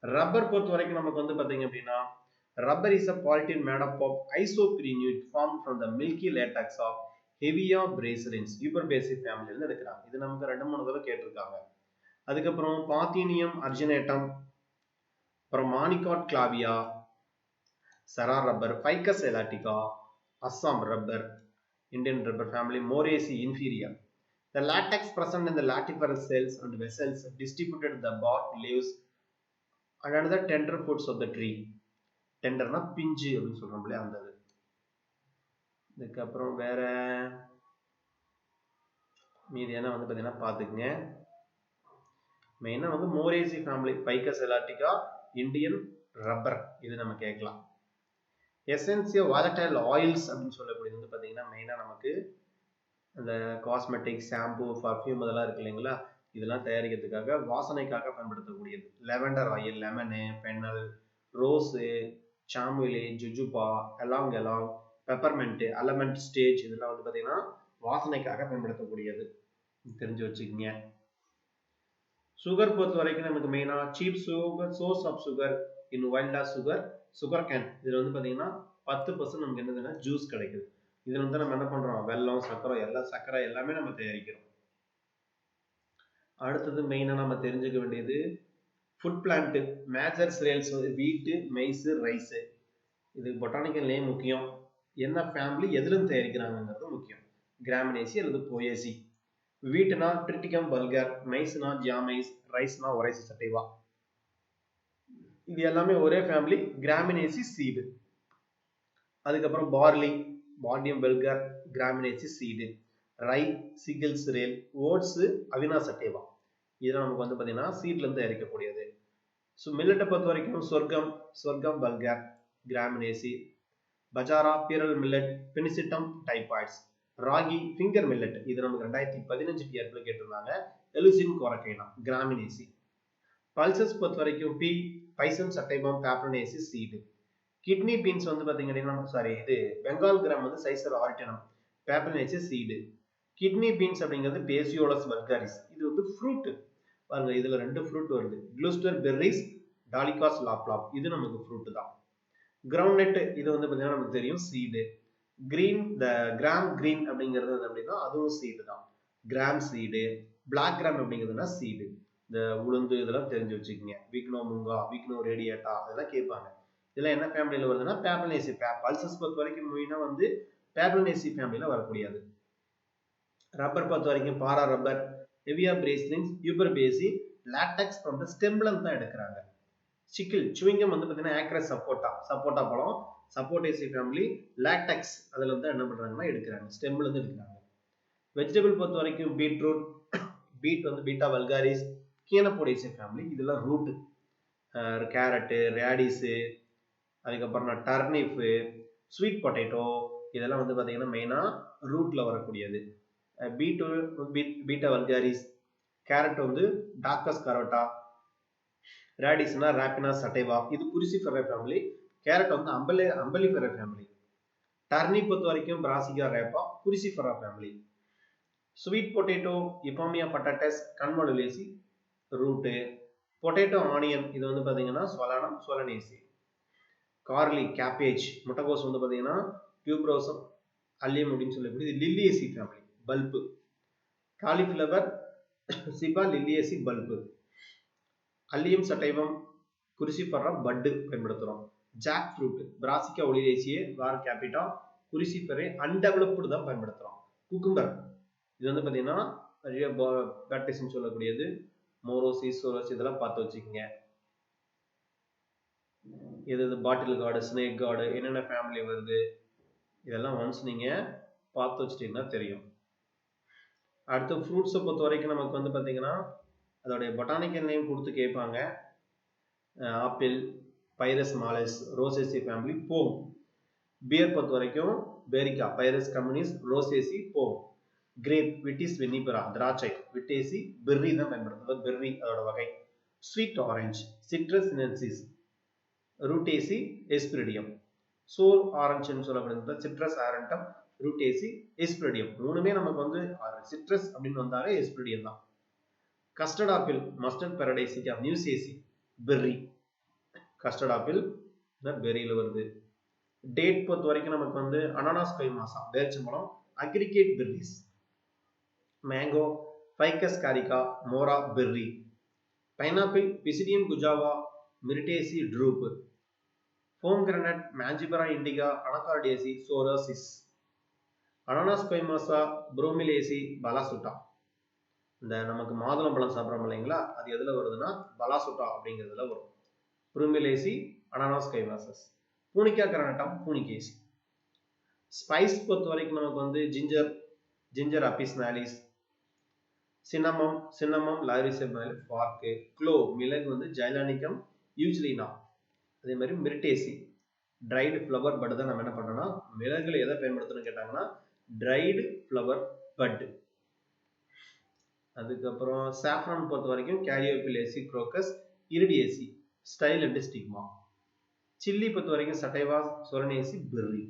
ரப்பர் பொறுத்த வரைக்கும் நமக்கு வந்து பாத்தீங்க அப்படின்னா rubber is a polyethylene made up of isoprene formed from the milky latex of Hevea brasilens, Cuperbaceae family எடுக்கிறாங்க. இது நமக்கு 2-3 தடவை கேட்டிருக்காங்க. அதுக்கப்புறம் பாத்தீனியம் அர்ஜினேட்டம், அப்புறம் manihot glaziovii, ceara rubber, ficus elastica, Assam rubber, Indian rubber family, Moraceae inferior. The latex present in the latiferous cells and vessels distributed the bark, leaves and another tender fruits of the tree. Tenderனா பிஞ்சு அப்படின்னு சொல்றோம்ல அந்த இது. இதுக்கப்புறம் வேற மீதி என்ன வந்து பார்த்தீங்கன்னா பார்த்துக்குங்க. மெயினாக வந்து மோரேசி ஃபேமிலி, ஃபைக்கஸ் எலாட்டிகா, இந்தியன் ரப்பர், இது நம்ம கேட்கலாம். எசென்சியல் வாலடைல் ஆயில்ஸ் அப்படின்னு சொல்லக்கூடியது வந்து பார்த்தீங்கன்னா மெயினாக நமக்கு அந்த காஸ்மெட்டிக், ஷாம்பு, பர்ஃப்யூம் அதெல்லாம் இருக்கு இல்லைங்களா, இதெல்லாம் தயாரிக்கிறதுக்காக வாசனைக்காக பயன்படுத்தக்கூடியது. Lavender oil, lemon, fennel, rose, சாமுலி, jojoba, ylang ylang, peppermint, almond ஸ்டேஜ், இதெல்லாம் வந்து பார்த்தீங்கன்னா வாசனைக்காக பயன்படுத்தக்கூடியது, தெரிஞ்சு வச்சுக்கோங்க. சுகர் பொறுத்த வரைக்கும் நமக்கு மெயினாக cheap sugar, source of sugar in வைல்டா சுகர், சுகர் கேன், இதில் வந்து பார்த்தீங்கன்னா 10% நமக்கு என்னதுன்னா ஜூஸ் கிடைக்குது. இதில் வந்து நம்ம என்ன பண்ணுறோம், வெல்லம், சர்க்கரை எல்லாமே நம்ம தயாரிக்கிறோம். அடுத்தது மெயினாக நம்ம தெரிஞ்சுக்க வேண்டியது ஃபுட் பிளான்ட், மேஜர் சிரியல்ஸ் வந்து வீட்டு, மெய்ஸு, ரைஸு. இது பொட்டானிக்கல் நேம் முக்கியம், என்ன ஃபேமிலி எதுலேருந்து தயாரிக்கிறாங்கிறது முக்கியம். கிராமினேசி அல்லது போயேசி. வீட்டுனா ட்ரிட்டிகம் பல்கர், மைஸ்னா ஜியாமைஸ், ரைஸ்னா ஒரைசி சட்டைவா. இது எல்லாமே ஒரே ஃபேமிலி, கிராமினேசி சீடு. அதுக்கப்புறம் பார்லி, பார்டியம் பெல்கர், கிராமினேசி சீடு. ரை, சிகில்ஸ் ரேல், ஓட்ஸ், அவினா சட்டேவா, இதெல்லாம் நமக்கு வந்து பார்த்தீங்கன்னா சீட்ல இருந்து தயாரிக்கக்கூடியது. ஸோ மில்லட்டை பொறுத்த வரைக்கும் சொர்க்கம் பல்கர், கிராமினேசி. பஜாரா, pearl millet, பெனிசிட்டம் டைபாய்ட்ஸ். Ragi, finger millet, இது நமக்கு 2015 டிஆர்பில கேட்டிருந்தாங்க. எலுசின் கோரக்கைனா, கிராமினேசி. பல்சஸ் பொறுத்த வரைக்கும் B, Pisum சட்டைபம், பேப்ரனேசி seed. Kidney beans வந்து பார்த்தீங்கன்னா இது பெங்கால் கிராம் வந்து சைசர் ஆர்டினம், பேப்ரனேசி சீடு. கிட்னி பீன்ஸ் அப்படிங்கிறது பேசியோலஸ் வல்காரிஸ், இது வந்து ஃப்ரூட் பாருங்க, இதுல 2 ஃப்ரூட் வருது, க்ளூஸ்டர் பெர்ரிஸ், டாலிகாஸ் லாப்லாப், இது நமக்கு ஃப்ரூட் தான். கிரவுண்ட் இது வந்து பார்த்தீங்கன்னா நமக்கு தெரியும் seed. Green, the gram green அப்படிங்கிறது அப்படின்னா அதுவும் சீடு தான், கிராம் சீடு. பிளாக் கிராம் அப்படிங்கிறதுனா சீடு. இந்த உளுந்து இதெல்லாம் தெரிஞ்சு வச்சுக்கோங்க. வீக்னோ முங்கா, வீக்னோ ரேடியேட்டா, அதெல்லாம் கேட்பாங்க. இதெல்லாம் என்ன ஃபேமிலியில் வருதுன்னா பேப்ளனேசி. பல்சஸ் பொறுத்த வரைக்கும் மெயினா வந்து பேப்ளனேசி ஃபேமிலியில வரக்கூடியது. ரப்பர் பொறுத்த வரைக்கும் பாரா ரப்பர், ஹெவியா பிரேஸ்லிங்ஸ், யூபர்பேசி, லாட்டெக்ஸ் ஃப்ரம் த ஸ்டெம்ல இருந்து தான் எடுக்கிறாங்க. சிக்கிள், சுவிங்கம் வந்து பார்த்தீங்கன்னா ஆக்ரஸ் சப்போட்டா பழம், சப்போட்டேசி ஃபேமிலி. லாட்டெக்ஸ் அதில் வந்து என்ன பண்ணுறாங்கன்னா எடுக்கிறாங்க, ஸ்டெம்ல இருந்து எடுக்கிறாங்க. வெஜிடபிள் பொறுத்த வரைக்கும் பீட்ரூட், பீட் வந்து பீட்டா வல்காரிஸ், கீனப்போடேசி ஃபேமிலி, இதெல்லாம் ரூட்டு. கேரட்டு, ரேடிஸு, அதுக்கப்புறம் டர்னிப்பு, ஸ்வீட் பொட்டேட்டோ, இதெல்லாம் வந்து பார்த்தீங்கன்னா மெயினாக ரூட்டில் வரக்கூடியது. பீட்டா வல்காரிஸ், கேரட் வந்து டாக்கஸ் கரோட்டா, ரேடிஸ்னா ராப்பினா சட்டைவா, இது குரிசிஃபெரா ஃபேமிலி. கேரட் வந்து அம்பலிஃபெரா ஃபேமிலி. டர்னிப் பொறுத்த வரைக்கும் brassica rapa, cruciferae family. Sweet potato, ipomoea batatas, convolvulaceae, root. Potato onion, இது வந்து பார்த்தீங்கன்னா சொலானம், சொலனேசி. கார்லி, கேபேஜ், முட்டைகோஸ் வந்து பார்த்தீங்கன்னா டியூப்ரோசம், அல்லியம் அப்படின்னு சொல்லக்கூடிய liliaceae family, bulb. Cauliflower, cepa liliaceae, bulb. Allium sativum, cruciferae bud பயன்படுத்துகிறோம். Jack fruit, brassica oleracea, var capitata, cruciferae undeveloped தான் பயன்படுத்துகிறோம். குக்கும்பர், இது வந்து பார்த்தீங்கன்னா நிறைய பேக்டீரியம் சொல்லக்கூடியது. மோரோசிஸ், சோரோஸ், இதெல்லாம் பார்த்து வச்சுக்கோங்க. இது பாட்டில் கார்டு, ஸ்னேக் கார்டு, என்னென்ன ஃபேமிலி வருது, இதெல்லாம் ஒன்ஸ் நீங்கள் பார்த்து வச்சுட்டீங்கன்னா தெரியும். அடுத்து ஃப்ரூட்ஸை பொறுத்த வரைக்கும் நமக்கு வந்து பார்த்தீங்கன்னா அதோடைய பொட்டானிக்கல் நேம் கொடுத்து கேட்பாங்க. ஆப்பிள், பைரஸ் மாலஸ், ரோசேசி ஃபேமிலி, போம். பியர் பொறுத்த வரைக்கும் பேரிக்கா, பைரஸ் கம்யூனிஸ், ரோசேசி, போம். கிரேப், விட்டிஸ் வெனிபரா, திராட்சை, விட்டேசி, பெர்ரி தான் பயன்படுத்துறது, பெர்ரி அதோட வகை. Sweet orange, citrus sinensis, rutaceae, hesperidium. Sour ஆரஞ்சுன்னு சொல்லப்படுறது சிட்ரஸ் ஆரண்டம், ரூட்டேசி, எஸ்பிரிடியம். மூணுமே நமக்கு வந்து சிட்ரஸ் அப்படின்னு வந்தாலே எஸ்பிரிடியம் தான். கஸ்டர்ட் ஆப்பிள், மஸ்டர்ட் paradisiaca, Musaceae, berry. Custard apple பெர்ரியில் வருது. டேட் பொறுத்த வரைக்கும் நமக்கு வந்து அனானாஸ் கைமாசா, பேரிச்சம்பழம், aggregate berries. Mango, Ficus carica, மோரா, berry. Pineapple, Psidium guajava, Myrtaceae drupe. Pomegranate Mangifera indica Anacardiaceae sorosis. Ananas கொய்மாசா புரோமிலேசி பலாசுட்டா. இந்த நமக்கு மாதுளம்பழம் சாப்பிட்றோம் இல்லைங்களா, அது எதுல வருதுன்னா பலாசுட்டா அப்படிங்கிறதுல வரும். புரோமிலேசி அனானாஸ் கொய்மாசஸ். பூனிக்கா கிரானட்டம் பூனிகேசி. ஸ்பைஸ் பொறுத்த வரைக்கும் நமக்கு வந்து ஜிஞ்சர் அபிஸ்னாலிஸ், சின்னமம் லாரிசெமல் பார்க்கு, க்ளோ மிளகு வந்து ஜைலானிக்கம் யூஜ்லினா. அதே மாதிரி மிரிட்டேசி ட்ரைடு ஃப்ளவர் பட் தான் நம்ம என்ன பண்ணோம்னா மிளகுல எதை பயன்படுத்தணும்னு கேட்டாங்கன்னா ட்ரைடு ஃப்ளவர் பட். அதுக்கப்புறம் சாஃப்ரான் பொறுத்த வரைக்கும் Caryophyllaceae Crocus Iridaceae style and stigma. Chilli பொறுத்த வரைக்கும் சட்டைவா Solanaceae berry.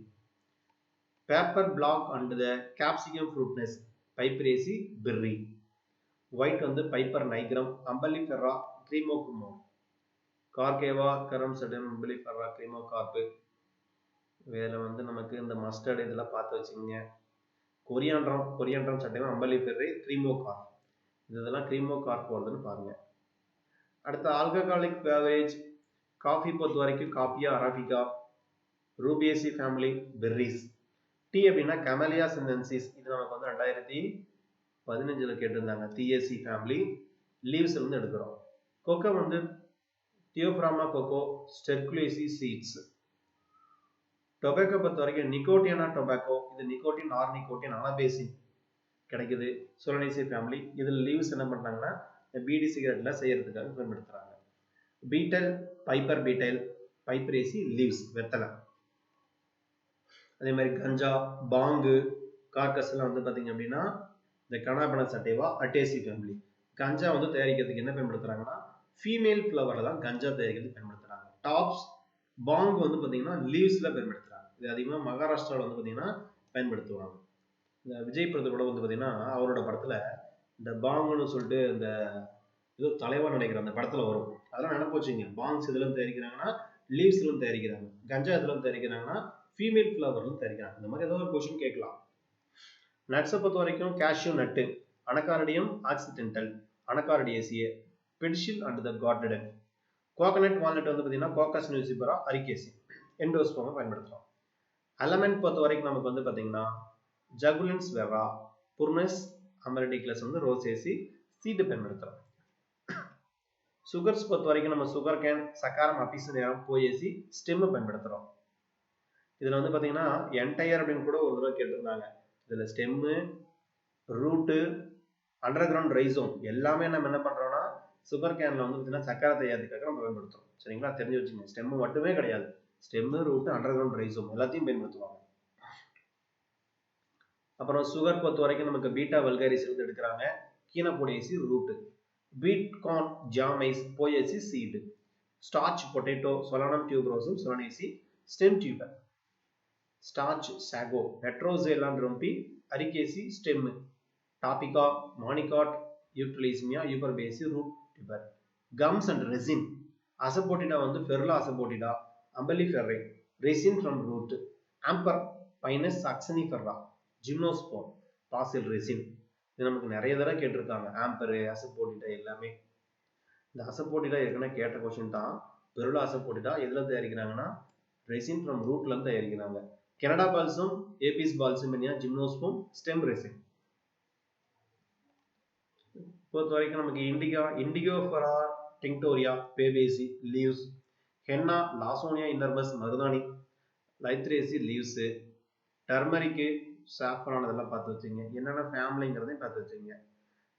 Pepper black and the capsicum frutescens Piperaceae berry. White வந்து பைப்பர் நைக்ரம் அம்பலிஃபெரா கிரீமோகுமோ. கார்கேவா கரம் சடம் அம்பலிஃபெரா கிரீமோ கார்பு. வேற வந்து நமக்கு இந்த மஸ்டர்ட் இதெல்லாம் பார்த்து வச்சுக்கோங்க. Coriandrum sativum Umbelliferae cremocarp. இதெல்லாம் கிரீமோ கார்ப் வருதுன்னு பாருங்க. அடுத்து ஆல்கஹாலிக் பெவரேஜ் காஃபி பொறுத்த வரைக்கும் காப்பியா அராபிகா ரூபியேசி ஃபேமிலி பெர்ரிஸ். டீ அப்படின்னா கமலியா சினென்சிஸ். இது நமக்கு வந்து 2015 கேட்டிருந்தாங்க. டிஏசி ஃபேமிலி லீவ்ஸ் இருந்து எடுக்கிறோம். கொக்கோ வந்து தியோப்ராமா கொக்கோ ஸ்டெர்குலேசி சீட்ஸ். டொபாக்கோ பொறுத்த வரைக்கும் நிக்கோட்டியானா டொபாக்கோ. இது நிக்கோட்டின் ஆர் நிக்கோட்டின் அனபேசின் கிடைக்குது. சொலனேசி ஃபேமிலி. இதில் லீவ்ஸ் என்ன பண்றாங்கன்னா பீடி சிகரெட்ல செய்யறதுக்காக பயன்படுத்துறாங்க. பீட்டல் பைப்பர் பீட்டல் பைப்பரேசி லீவ்ஸ் வெத்தலை. அதே மாதிரி கஞ்சா பாங்கு கார்கஸ் எல்லாம் வந்து பாத்தீங்க அப்படின்னா இந்த கனாபன சட்டைவா அட்டேசி ஃபேமிலி. கஞ்சா வந்து தயாரிக்கிறதுக்கு என்ன பயன்படுத்துறாங்கன்னா ஃபீமேல் ஃப்ளவர்ல தான் கஞ்சா தயாரிக்கிறதுக்கு பயன்படுத்துறாங்க. டாப்ஸ் பாங்கு வந்து பாத்தீங்கன்னா லீவ்ஸ்ல பயன்படுத்துறாங்க. இது அதிகமா மகாராஷ்டிராவில் வந்து பாத்தீங்கன்னா பயன்படுத்துவாங்க. இந்த விஜய் படத்து கூட வந்து பாத்தீங்கன்னா அவரோட படத்துல இந்த பாங்குன்னு சொல்லிட்டு இந்த ஏதோ தலைவன் நினைக்கிற அந்த படத்துல வரும். அதெல்லாம் நினைப்பு வச்சுங்க. பாங்ஸ் இதுல தயாரிக்கிறாங்கன்னா லீவ்ஸ்ல தயாரிக்கிறாங்க. கஞ்சா இதுல தயாரிக்கிறாங்கன்னா ஃபீமேல் ஃப்ளவர்ல தயாரிக்கிறாங்க. இந்த மாதிரி ஏதோ ஒரு கொஸ்டின் கேட்கலாம். நட்ஸை பொறுத்த வரைக்கும் cashew nut Anacardium occidentale Anacardiaceae pedicel and the கார்டடன். கோகனட் வால்நட் வந்து பார்த்தீங்கன்னா கோக்கஸ் நியூசிபரா அரிகேசி எண்டோஸ்போமா பயன்படுத்துறோம். அலமெண்ட் பொறுத்த வரைக்கும் நமக்கு வந்து பார்த்தீங்கன்னா ஜகுலின்ஸ் வெவா புர்னஸ் அமெரிடிக்லஸ் வந்து ரோசேசி சீடு பயன்படுத்துறோம். சுகர்ஸ் பொறுத்த வரைக்கும் நம்ம சுகர் கேன் சக்காரம் அபிசு நேரம் போயேசி ஸ்டெம் பயன்படுத்துறோம். இதுல வந்து பாத்தீங்கன்னா என்டையர் அப்படின்னு கூட ஒரு தடவை கேட்டிருந்தாங்க. இதுல stem root underground rhizome எல்லாமே நம்ம என்ன பண்றோம்னா சுகர் கேன்ல வந்து பாத்தீங்கன்னா சக்கரை தயாரிக்கிறதுக்காக நம்ம பயன்படுத்துறோம். சரிங்களா, தெரிஞ்சு வச்சுங்க. ஸ்டெம்மு மட்டுமே கிடையாது, stem root underground rhizome எல்லாத்தையும் பயன்படுத்துவாங்க. அப்புறம் சுகர் பொறுத்த வரைக்கும் நமக்கு பீட்டா வல்காரிஸ் இருந்து எடுக்கிறாங்க. Chenopodiaceae root. Beet corn Zea mays Poaceae seed. Starch potato Solanum tuberosum Solanaceae stem tuber. Starch sago ஹெட்ரோசெலான் ரொம்பி Arecaceae stem. Tapioca Manihot utilissima Euphorbiaceae root tuber. Gums and resin asafoetida வந்து Ferula asafoetida Umbelliferae resin from root. Amber Pinus succinifera gymnosperm fossil resin. இது நமக்கு நிறைய தடவை கேட்டிருக்காங்க. ஆம்பரு அசபோட்டிடா எல்லாமே. இந்த அசபோட்டிடா ஏற்கனவே கேட்ட கொஸ்டின் தான். பெருலா அசபோட்டிடா எதுல தயாரிக்கிறாங்கன்னா ரெசின் ஃப்ரம் ரூட்ல இருந்து தயாரிக்கிறாங்க. Canada balsam APs balsam gymnosperm stem resin. பொறுத்த வரைக்கும் நமக்கு இண்டிகோஃபரா டிங்டோரியா பேபேசி லீவ்ஸ். ஹென்னா லாசோனியா இனர்பஸ் மருதாணி லைத்ரேசி லீவ்ஸ். டர்மரிக்கு சாஃப்ரான் அதெல்லாம் பார்த்து வச்சுங்க. என்னென்ன ஃபேமிலிங்கிறதையும் பார்த்து வச்சுங்க.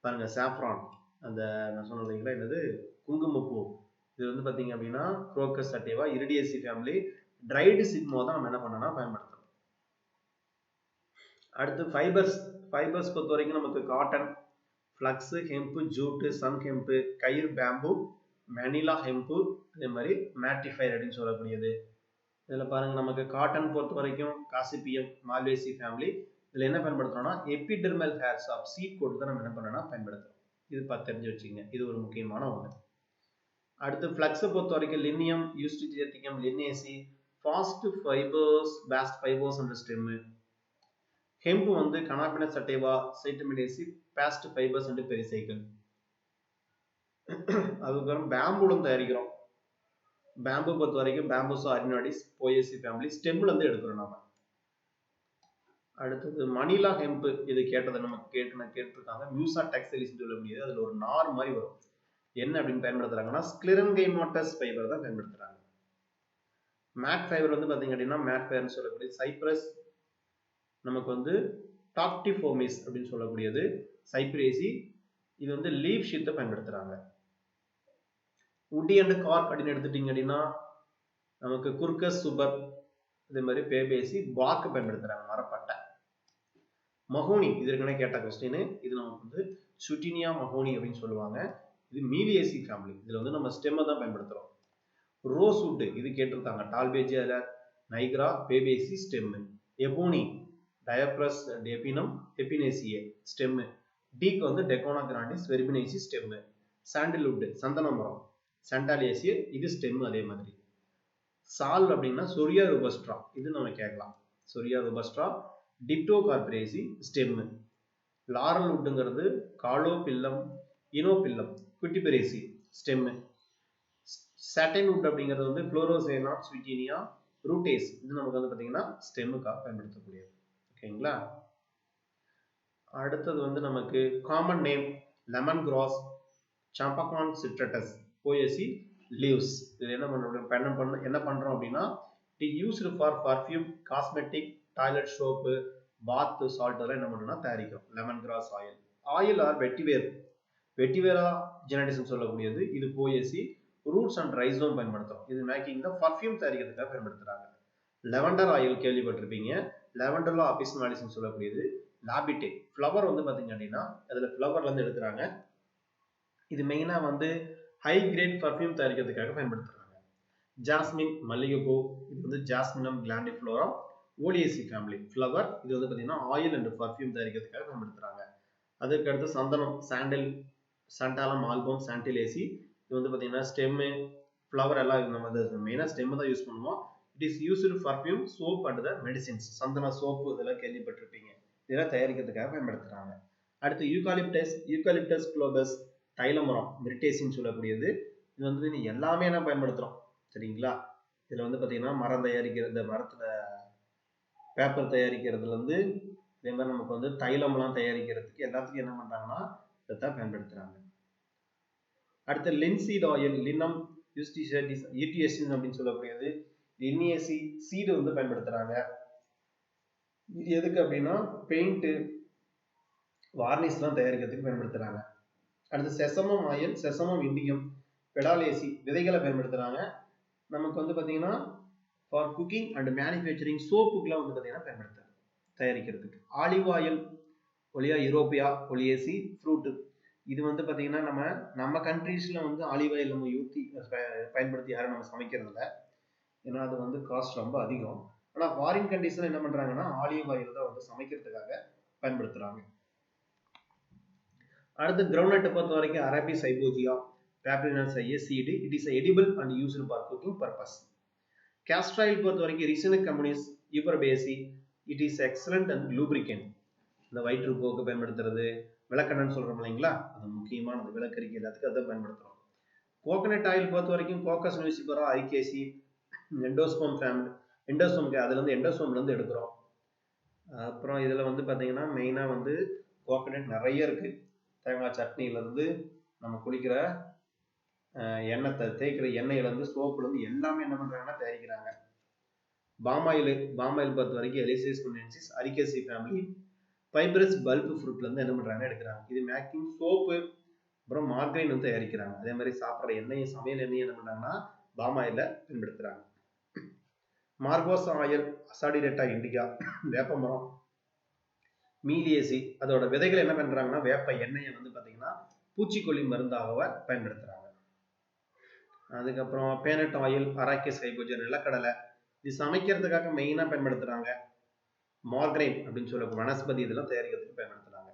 பாருங்க சாஃப்ரான் அந்த நான் சொன்னேன் இல்லைங்களா, என்னது குங்குமப்பூ. இது வந்து பார்த்தீங்க அப்படின்னா குரோக்கஸ் சட்டேவா இரிடியேசி ஃபேமிலி. ட்ரைடு சிக்மோ தான் நம்ம என்ன பண்ணோம்னா பயன்படுத்துறோம். அடுத்து ஃபைபர்ஸ் பொறுத்த வரைக்கும் நமக்கு காட்டன், ஃப்ளக்ஸ், ஹெம்பு, ஜூட்டு, சன் ஹெம்பு, கயிறு, பேம்பு, மணிலா ஹெம்பு, அதே மாதிரி மேட்டிஃபைர் அப்படின்னு சொல்லக்கூடியது. இதில் பாருங்க நமக்கு காட்டன் பொறுத்த வரைக்கும் காசிபியம் மால்வேசி ஃபேமிலி. இதில் என்ன பயன்படுத்துறோம்னா epidermal hairs of seed coat தான் நம்ம என்ன பண்ணோம்னா பயன்படுத்துறோம். இது பார்த்து தெரிஞ்சு வச்சுங்க, இது ஒரு முக்கியமான ஒன்று. அடுத்து ஃப்ளக்ஸை பொறுத்த வரைக்கும் லினியம் யூஸ்டிஜியத்திகம் Linaceae bast fibres bast fibres and stem. Hemp வந்து கனாபின சட்டேவா சைட்டமிடேசி பேஸ்ட் ஃபைபர்ஸ் அண்ட் பெரிசைக்கிள். அதுக்கப்புறம் பேம்பூலம் தயாரிக்கிறோம். பேம்பு பொறுத்த வரைக்கும் பேம்பூசா அரினாடிஸ் போயேசி ஃபேமிலி ஸ்டெம்ல இருந்து எடுக்கிறோம் நாம. அடுத்தது மணிலா ஹெம்ப், இது கேட்டதை நம்ம கேட்டிருக்காங்க. மியூசா டெக்ஸ்டைல்ஸ் சொல்ல முடியாது. அதுல ஒரு நார் மாதிரி வரும். என்ன அப்படின்னு பயன்படுத்துறாங்கன்னா ஸ்க்லெரன்கைமாட்டஸ் ஃபைபர் தான் பயன்படுத்துறாங்க. மேட் ஃபைபர் வந்து பாத்தீங்க அப்படின்னா மேட் ஃபைபர்னு சொல்லக்கூடிய சைப்ரஸ், நமக்கு வந்து டாக்டிஃபோமிஸ் அப்படின்னு சொல்லக்கூடியது சைப்ரேசி, இது வந்து லீவ் ஷீட்டை பயன்படுத்துறாங்க. உட்டி அண்ட் கார்க் அப்படின்னு எடுத்துட்டீங்க அப்படின்னா நமக்கு குர்கஸ் சூப்பர், இதே மாதிரி பேபேசி பார்க் பயன்படுத்துறாங்க, மரப்பட்டை. மஹோனி, இது ஏற்கனவே கேட்ட கொஸ்டின். இது நமக்கு வந்து சுட்டினியா மஹோனி அப்படின்னு சொல்லுவாங்க. இது மீலியேசி ஃபேமிலி. இதுல வந்து நம்ம ஸ்டெம்மை தான் பயன்படுத்துறோம். ரோஸ்வுட், இது கேட்டிருக்காங்க. Dalbergia nigra Fabaceae stem. Ebony Diospyros ebenum Ebenaceae stem. Teak வந்து Tectona grandis Verbenaceae stem. Sandalwood சந்தன மரம் சாண்டாலியேசியே, இது ஸ்டெம் அதே மாதிரி. சால் அப்படின்னா சொரியா ரோபஸ்ட்ரா, இது நம்ம கேட்கலாம். சொரியா ரோபஸ்ட்ரா டிப்டோ கார்பரேசி ஸ்டெம். லாரல் வுட்டுங்கிறது காலோ பில்லம் இனோ பில்லம் குட்டிபெரேசி ஸ்டெம். சாட்டைன் வுட் அப்படிங்கிறது வந்து குளோரோசேனா ஸ்விட்டினியா ரூட்டேஸ், இது நமக்கு வந்து பார்த்தீங்கன்னா ஸ்டெம்முக்காக பயன்படுத்தக்கூடியது. ஓகேங்களா. அடுத்தது வந்து நமக்கு common name lemon grass Cymbopogon citratus Poaceae leaves. இது என்ன பண்றோம் அப்படின்னா it is used for perfume, cosmetic, toilet soap, bath salt எல்லாம் என்ன பண்றோம்னா தயாரிக்கிறோம். Lemon grass oil. Oil or vetiver, Vetiveria ஜெனடிசம் சொல்லக்கூடியது, இது போயேசி. ரூட்ஸ் அண்ட் ரைசோம் பயன்படுத்துறோம். இது மேக்கிங் தான் பர்ஃபியூம் தயாரிக்கிறதுக்காக பயன்படுத்துறாங்க. லெவண்டர் ஆயில் கேள்விப்பட்டிருப்பீங்க. லெவண்டர்லா ஆபிஸ்மாலிஸ் சொல்லக்கூடியது. லாபிட்டே ஃப்ளவர் வந்து பாத்தீங்க அப்படின்னா அதுல ஃப்ளவர்ல இருந்து எடுக்கிறாங்க. இது மெயினா வந்து ஹை கிரேட் பர்ஃபியூம் தயாரிக்கிறதுக்காக பயன்படுத்துறாங்க. ஜாஸ்மின் மல்லிகைப்பூ, இது வந்து ஜாஸ்மினம் கிளாண்டிஃப்ளோரா ஓலியேசி ஃபேமிலி ஃப்ளவர். இது வந்து பாத்தீங்கன்னா ஆயில் அண்ட் பர்ஃபியூம் தயாரிக்கிறதுக்காக பயன்படுத்துறாங்க. அதுக்கு அடுத்து சந்தனம் சாண்டல் சாண்டாலம் ஆல்பம் சாண்டிலேசி, இது வந்து பாத்தீங்கன்னா ஸ்டெம்மு ஃப்ளவர் எல்லாம் நம்ம மெயினா ஸ்டெம் தான் யூஸ் பண்ணுவோம். It is used perfume soap and the medicines. சந்தன சோப்பு இதெல்லாம் கேள்விப்பட்டிருப்பீங்க. இதெல்லாம் தயாரிக்கிறதுக்காக பயன்படுத்துறாங்க. அடுத்து யூகாலிப்டஸ் குளோபஸ் தைலமரம் மிரிட்டேசின்னு சொல்லக்கூடியது. இது வந்து எல்லாமே என்ன பயன்படுத்துறோம் சரிங்களா. இதுல வந்து பாத்தீங்கன்னா மரம் தயாரிக்கிறது, மரத்துல பேப்பர் தயாரிக்கிறதுல இருந்து இதே மாதிரி நமக்கு வந்து தைலம்லாம் தயாரிக்கிறதுக்கு எல்லாத்துக்கும் என்ன பண்றாங்கன்னா இதைத்தான் பயன்படுத்துறாங்க. அடுத்து லின்சீட் ஆயில் லினம் யூடிஎஸ்டின் அப்படின்னு சொல்லக்கூடியது லினியேசி சீடு வந்து பயன்படுத்துறாங்க. இது எதுக்கு அப்படின்னா பெயிண்ட் வார்னிஷ்லாம் தயாரிக்கிறதுக்கு பயன்படுத்துறாங்க. அடுத்து செசமம் ஆயில் செசமம் இண்டிகம் பெடாலேசி விதைகளை பயன்படுத்துறாங்க. நமக்கு வந்து பாத்தீங்கன்னா ஃபார் குக்கிங் அண்ட் மேனுஃபேக்சரிங் சோப்புக்குலாம் வந்து பாத்தீங்கன்னா பயன்படுத்துறாங்க தயாரிக்கிறதுக்கு. ஆலிவ் ஆயில் ஒலியா யூரோப்பியா ஒலியேசி ஃப்ரூட், இது வந்து பாத்தீங்கன்னா நம்ம கண்ட்ரீஸ்ல வந்து ஆலிவ் ஆயில் நம்ம பயன்படுத்தி யாரும் நம்ம சமைக்கிறது இல்லை. ஏன்னா அது வந்து காஸ்ட் ரொம்ப அதிகம். ஆனா ஃபாரின் கண்ட்ரீஸ்ல என்ன பண்றாங்கன்னா ஆலிவ் ஆயில் தான் வந்து சமைக்கிறதுக்காக பயன்படுத்துறாங்க. அடுத்து கிரவுண்ட்நட்டை பொறுத்த வரைக்கும் அரபி சைபோஜியா பேப்ரினாசையே seed. It is edible and used for cooking purpose. Castor oil பொறுத்த வரைக்கும் Ricinus communis Euphorbiaceae, it is excellent and lubricant. இந்த வயிற்றுப்போக்கு பயன்படுத்துறது, விளக்கெண்ணன்னு சொல்றோம் இல்லைங்களா, அது முக்கியமானது. விளக்கரிக்கை எல்லாத்துக்கும் அதை பயன்படுத்துறோம். கோகனட் ஆயில் பொறுத்த வரைக்கும் கோக்கஸ் நியூசிபரா ஐகேசி எண்டோஸ்போம் ஃபேமிலி அதுல இருந்து எண்டோஸ்போம்ல இருந்து எடுக்கிறோம். அப்புறம் இதுல வந்து பாத்தீங்கன்னா மெயினா வந்து கோகனட் நிறைய இருக்கு. தேங்காய் சட்னில இருந்து நம்ம குளிக்கிற எண்ணெய் தேய்க்கிற எண்ணெயில இருந்து சோப்புல இருந்து எல்லாமே என்ன பண்றாங்கன்னா தயாரிக்கிறாங்க. பாமாயில் பொறுத்த வரைக்கும் எலிசைஸ் குனென்சிஸ் அரிகேசி ஃபேமிலி ஃபைப்ரஸ் பல்ப் ஃப்ரூட்ல இருந்து என்ன பண்றாங்க எடுக்கிறாங்க. இது மேக்கிங் சோப்பு அப்புறம் மார்கரைன் வந்து தயாரிக்கிறாங்க. அதே மாதிரி சாப்பிட்ற எண்ணெயும் சமையல் எண்ணெயும் என்ன பண்றாங்கன்னா பாமாயில பயன்படுத்துறாங்க. மார்கோஸ் ஆயில் அசாடிரேட்டா இண்டிகா வேப்பமரம் மீலியேசி, அதோட விதைகள் என்ன பண்றாங்கன்னா வேப்ப எண்ணெயை வந்து பாத்தீங்கன்னா பூச்சிக்கொல்லி மருந்தாக பயன்படுத்துறாங்க. அதுக்கப்புறம் பேனட் ஆயில் அராக்கிஸ் ஹைபோஜன் நிலக்கடலை, இது சமைக்கிறதுக்காக மெயினா பயன்படுத்துறாங்க. மார்கரைன் அப்படின்னு சொல்லக்கூடிய வனஸ்பதி இதெல்லாம் தயாரிக்கிறதுக்கு பயன்படுத்துறாங்க.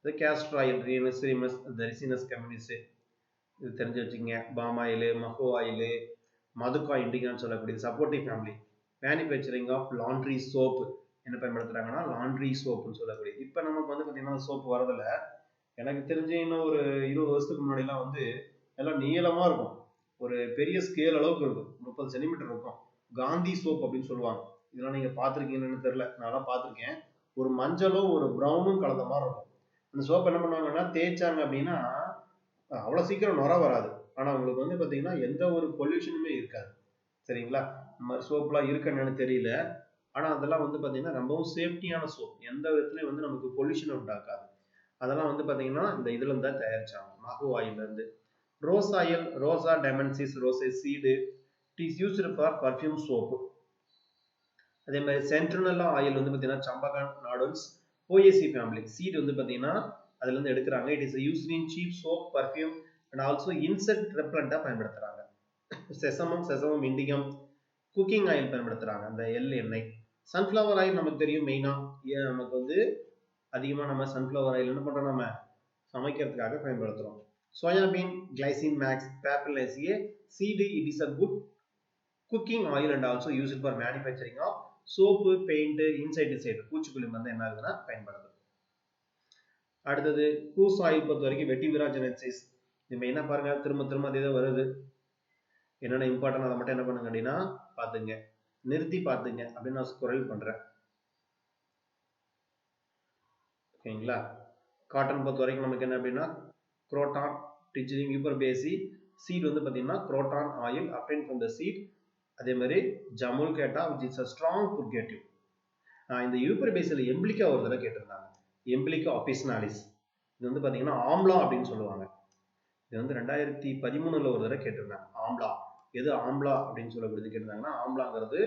இது கேஸ்டர் ஆயில் ரிசினஸ் கம்யூனிஸ், இது தெரிஞ்சு வச்சுக்கோங்க. Palm oil mahua oil madhuca இண்டிகான்னு சொல்லக்கூடிய sapotaceae family manufacturing of laundry soap என்ன பயன்படுத்துறாங்கன்னா லாண்ட்ரி சோப்புன்னு சொல்லக்கூடிய. இப்போ நமக்கு வந்து பார்த்தீங்கன்னா சோப்பு வரதில்ல. எனக்கு தெரிஞ்சு இன்னும் ஒரு 20 வருஷத்துக்கு முன்னாடிலாம் வந்து எல்லாம் நீளமா இருக்கும். ஒரு பெரிய ஸ்கேல் அளவுக்கு இருக்கும், 30 சென்டிமீட்டர் இருக்கும். காந்தி சோப் அப்படின்னு சொல்லுவாங்க. இதெல்லாம் நீங்க பார்த்துருக்கீங்கன்னு தெரியல, நான் பார்த்துருக்கேன். ஒரு மஞ்சளும் ஒரு ப்ரௌனும் கலந்த மாதிரி இருக்கும். அந்த சோப் என்ன பண்ணுவாங்கன்னா தேய்ச்சாங்க அப்படின்னா அவ்வளவு சீக்கிரம் நுர வராது. ஆனா உங்களுக்கு வந்து பாத்தீங்கன்னா எந்த ஒரு பொல்யூஷனுமே இருக்காது. சரிங்களா? இந்த மாதிரி சோப்லாம் இருக்குன்னு தெரியல. ஆனா அதெல்லாம் வந்து பாத்தீங்கன்னா ரொம்பவும் சேஃப்டியான சோப். எந்த விதத்துலயும் வந்து நமக்கு பொல்யூஷன் உண்டாக்காது. அதெல்லாம் வந்து பாத்தீங்கன்னா இந்த இதுல இருந்து தான் தயாரிச்சாங்க, மகு ஆயில்ல இருந்து. ரோஸ் ஆயில், ரோசா டெமன்சிஸ் Rosaceae seed, it is used for perfume soap. அதே மாதிரி சென்ட்ரனல்லா ஆயில் வந்து பாத்தீங்கன்னா சம்பகன் நாடல்ஸ் ஓஏசி ஃபேமிலி சீட் வந்து பாத்தீங்கன்னா அதுல இருந்து எடுக்கிறாங்க. It is used in cheap soap, perfume and also insect ரெப்பலண்டா பயன்படுத்துறாங்க. செசமம் இண்டிகம் குக்கிங் ஆயில் பயன்படுத்துறாங்க, அந்த எண்ணெய். சன்ஃப்ளவர் ஆயில் நமக்கு தெரியும், மெயினா நமக்கு வந்து அதிகமா நம்ம சன்ஃப்ளவர் ஆயில் என்ன பண்றோம், நம்ம சமைக்கிறதுக்காக பயன்படுத்துறோம். சோயாபீன் கிளைசின் மேக்ஸ் பேப்பிளேசியே seed, it is a good cooking oil and also used for manufacturing of soap, paint, இன்சைட் பூச்சிக்கொல்லி வந்து என்ன ஆகுதுன்னா பயன்படுது. அடுத்தது கூஸ் ஆயில் பொறுத்த வரைக்கும் வெட்டிவிரா ஜெனசிஸ். இது மெயினா பாருங்க, திரும்ப திரும்ப அதே தான் வருது. என்னென்ன இம்பார்ட்டன் அதை மட்டும் என்ன பண்ணுங்க அப்படின்னா பாத்துங்க, நிறுத்தி பாத்துங்க அப்படின்னு நான் ஸ்க்ரோல் பண்றேன். ஓகேங்களா? காட்டன் பொறுத்த வரைக்கும் நமக்கு என்ன அப்படின்னா குரோட்டான் டிச்சிங் யூப்பர்பேசி சீட் வந்து பாத்தீங்கன்னா croton oil obtained from the seed. அதே மாதிரி ஜமுல் கேட்டா which is a strong purgative. இந்த யூப்பர்பேசியில் எம்பிளிக்கா ஒரு தடவை கேட்டிருந்தாங்க, எம்பிளிக்கா ஆபிஸ்னாலிஸ். இது வந்து பாத்தீங்கன்னா ஆம்லா அப்படின்னு சொல்லுவாங்க. இது வந்து 2013 ஒரு தடவை கேட்டிருந்தாங்க ஆம்லா. எது ஆம்லா அப்படின்னு சொல்லக்கூடியது கேட்டிருந்தாங்கன்னா ஆம்லாங்கிறது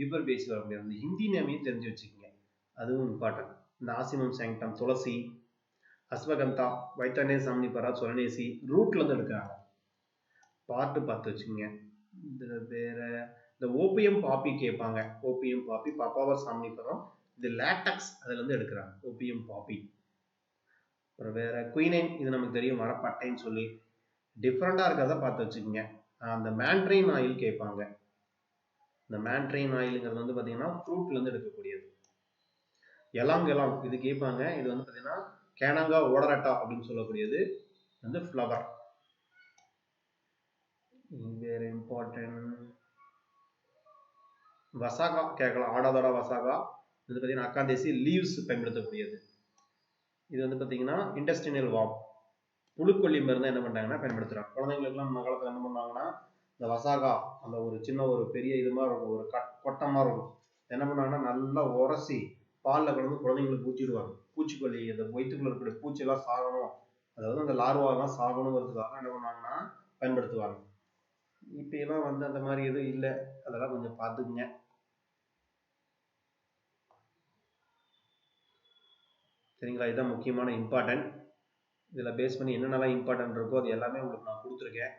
யூப்பர்பேசி வரக்கூடியது. ஹிந்தி நேமையும் தெரிஞ்சு வச்சுக்கோங்க, அதுவும் இம்பார்ட்டன்ட். இந்த ஆசிமம் சாங்டம் துளசி, அஸ்வகந்தா, வைத்தானே சாம்னிபரா, சொலனேசி ரூட்ல இருந்து எடுக்கிறாங்க. பார்த்து வச்சுக்கோங்க. வேற இந்த ஓபியம் பாப்பி கேட்பாங்க, ஓபியம் பாப்பி பப்பாவா சாம்னிபரம், இது லேட்டக்ஸ் அதுல இருந்து எடுக்கிறாங்க ஓபியம் பாப்பி. அப்புறம் வேற குயினைன், இது நமக்கு தெரியும் மரப்பட்டைன்னு சொல்லி. டிஃப்ரெண்டா இருக்கிறத பார்த்து வச்சுக்கோங்க. அந்த மேண்ட்ரைன் ஆயில் கேட்பாங்க. இந்த மேண்ட்ரைன் ஆயில்ங்கிறது வந்து பாத்தீங்கன்னா ஃப்ரூட்ல இருந்து எடுக்கக்கூடியது. எலாங் இது கேட்பாங்க. இது வந்து பாத்தீங்கன்னா கேனங்கா ஓடரட்டா அப்படின்னு சொல்லக்கூடியது வந்து ஃப்ளவர். வேற இம்பார்ட்டன்ட் வசாகா கேட்கலாம், ஆடாதோட வசாகா. இது பாத்தீங்கன்னா அக்காதேசி லீவ்ஸ் பயன்படுத்தக்கூடியது. இது வந்து பாத்தீங்கன்னா இன்டெஸ்டினல் வார்ம், புழுக்கொல்லி மருந்து என்ன பண்றாங்கன்னா பயன்படுத்துறாங்க. குழந்தைங்களுக்குலாம் நம்ம காலத்துல என்ன பண்ணாங்கன்னா இந்த வசாகா அந்த ஒரு சின்ன ஒரு பெரிய இது மாதிரி இருக்கும், ஒரு கொட்டை மாதிரி இருக்கும். என்ன பண்ணாங்கன்னா நல்லா உரசி பாலில் கலந்து குழந்தைங்களுக்கு ஊற்றிடுவாங்க. பூச்சிக்கொல்லி இந்த வயிற்றுக்குள்ள இருக்கிற பூச்சியெல்லாம் சாகணும், அதாவது அந்த லார்வாலாம் சாகணுங்கிறதுக்காக என்ன பண்ணாங்கன்னா பயன்படுத்துவாங்க. இப்ப எல்லாம் வந்து அந்த மாதிரி எதுவும் இல்லை, அதெல்லாம் கொஞ்சம் பார்த்துக்குங்க. சரிங்களா? இதுதான் முக்கியமான இம்பார்ட்டன்ட். இதில் பேஸ் பண்ணி என்னென்னலாம் இம்பார்ட்டன்ட் இருக்கோ அது எல்லாமே உங்களுக்கு நான் கொடுத்துருக்கேன்.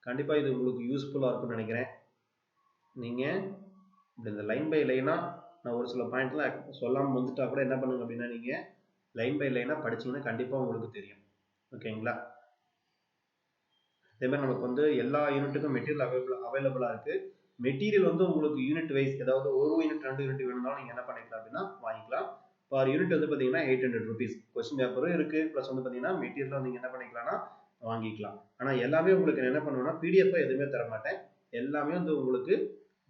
கண்டிப்பாக இது உங்களுக்கு யூஸ்ஃபுல்லாக இருக்கும்னு நினைக்கிறேன். நீங்கள் இப்படி இந்த லைன் பை லைனாக நான் ஒரு சில பாயிண்ட்லாம் சொல்லாமல் வந்துட்டா கூட என்ன பண்ணுங்க அப்படின்னா நீங்கள் லைன் பை லைனாக படிச்சிங்கன்னா கண்டிப்பாக உங்களுக்கு தெரியும். ஓகேங்களா? அதே மாதிரி நமக்கு வந்து எல்லா யூனிட்டுக்கும் மெட்டீரியல் அவைலபிளாக இருக்குது. மெட்டீரியல் வந்து உங்களுக்கு யூனிட் வைஸ், ஏதாவது ஒரு யூனிட் 2 யூனிட் வேணும்னாலும் நீங்கள் என்ன பண்ணிக்கலாம் அப்படின்னா வாங்கிக்கலாம். பர் யூனிட் வந்து பார்த்தீங்கன்னா 800 rupees. கொஸ்டின் பேப்பரும் இருக்குது, ப்ளஸ் வந்து பார்த்தீங்கன்னா மெட்டீரியலும் நீங்கள் என்ன பண்ணிக்கலாம்னா வாங்கிக்கலாம். ஆனால் எல்லாமே உங்களுக்கு என்ன பண்ணுவேன்னா பிடிஎஃப் எதுவுமே தர மாட்டேன், எல்லாமே வந்து உங்களுக்கு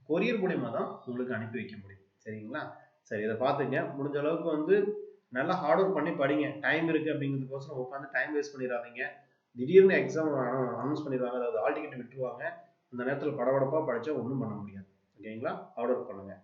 கொரியர் மூலியமா தான் உங்களுக்கு அனுப்பி வைக்க முடியும். சரிங்களா? சரி, இதை பார்த்துங்க. முடிஞ்ச அளவுக்கு வந்து நல்லா ஹார்ட் ஒர்க் பண்ணி படிங்க. டைம் இருக்குது அப்படிங்கிறதுக்கோசரம் உட்காந்து டைம் வேஸ்ட் பண்ணிடாதீங்க. திடீர்னு எக்ஸாம் அனௌன்ஸ் பண்ணிடுவாங்க, அதாவது ஆல் டிக்கெட் விட்டுருவாங்க. அந்த நேரத்தில் படபடப்பாக படித்தா ஒன்றும் பண்ண முடியாது. ஓகேங்களா? ஹார்ட் ஒர்க் பண்ணுங்கள்.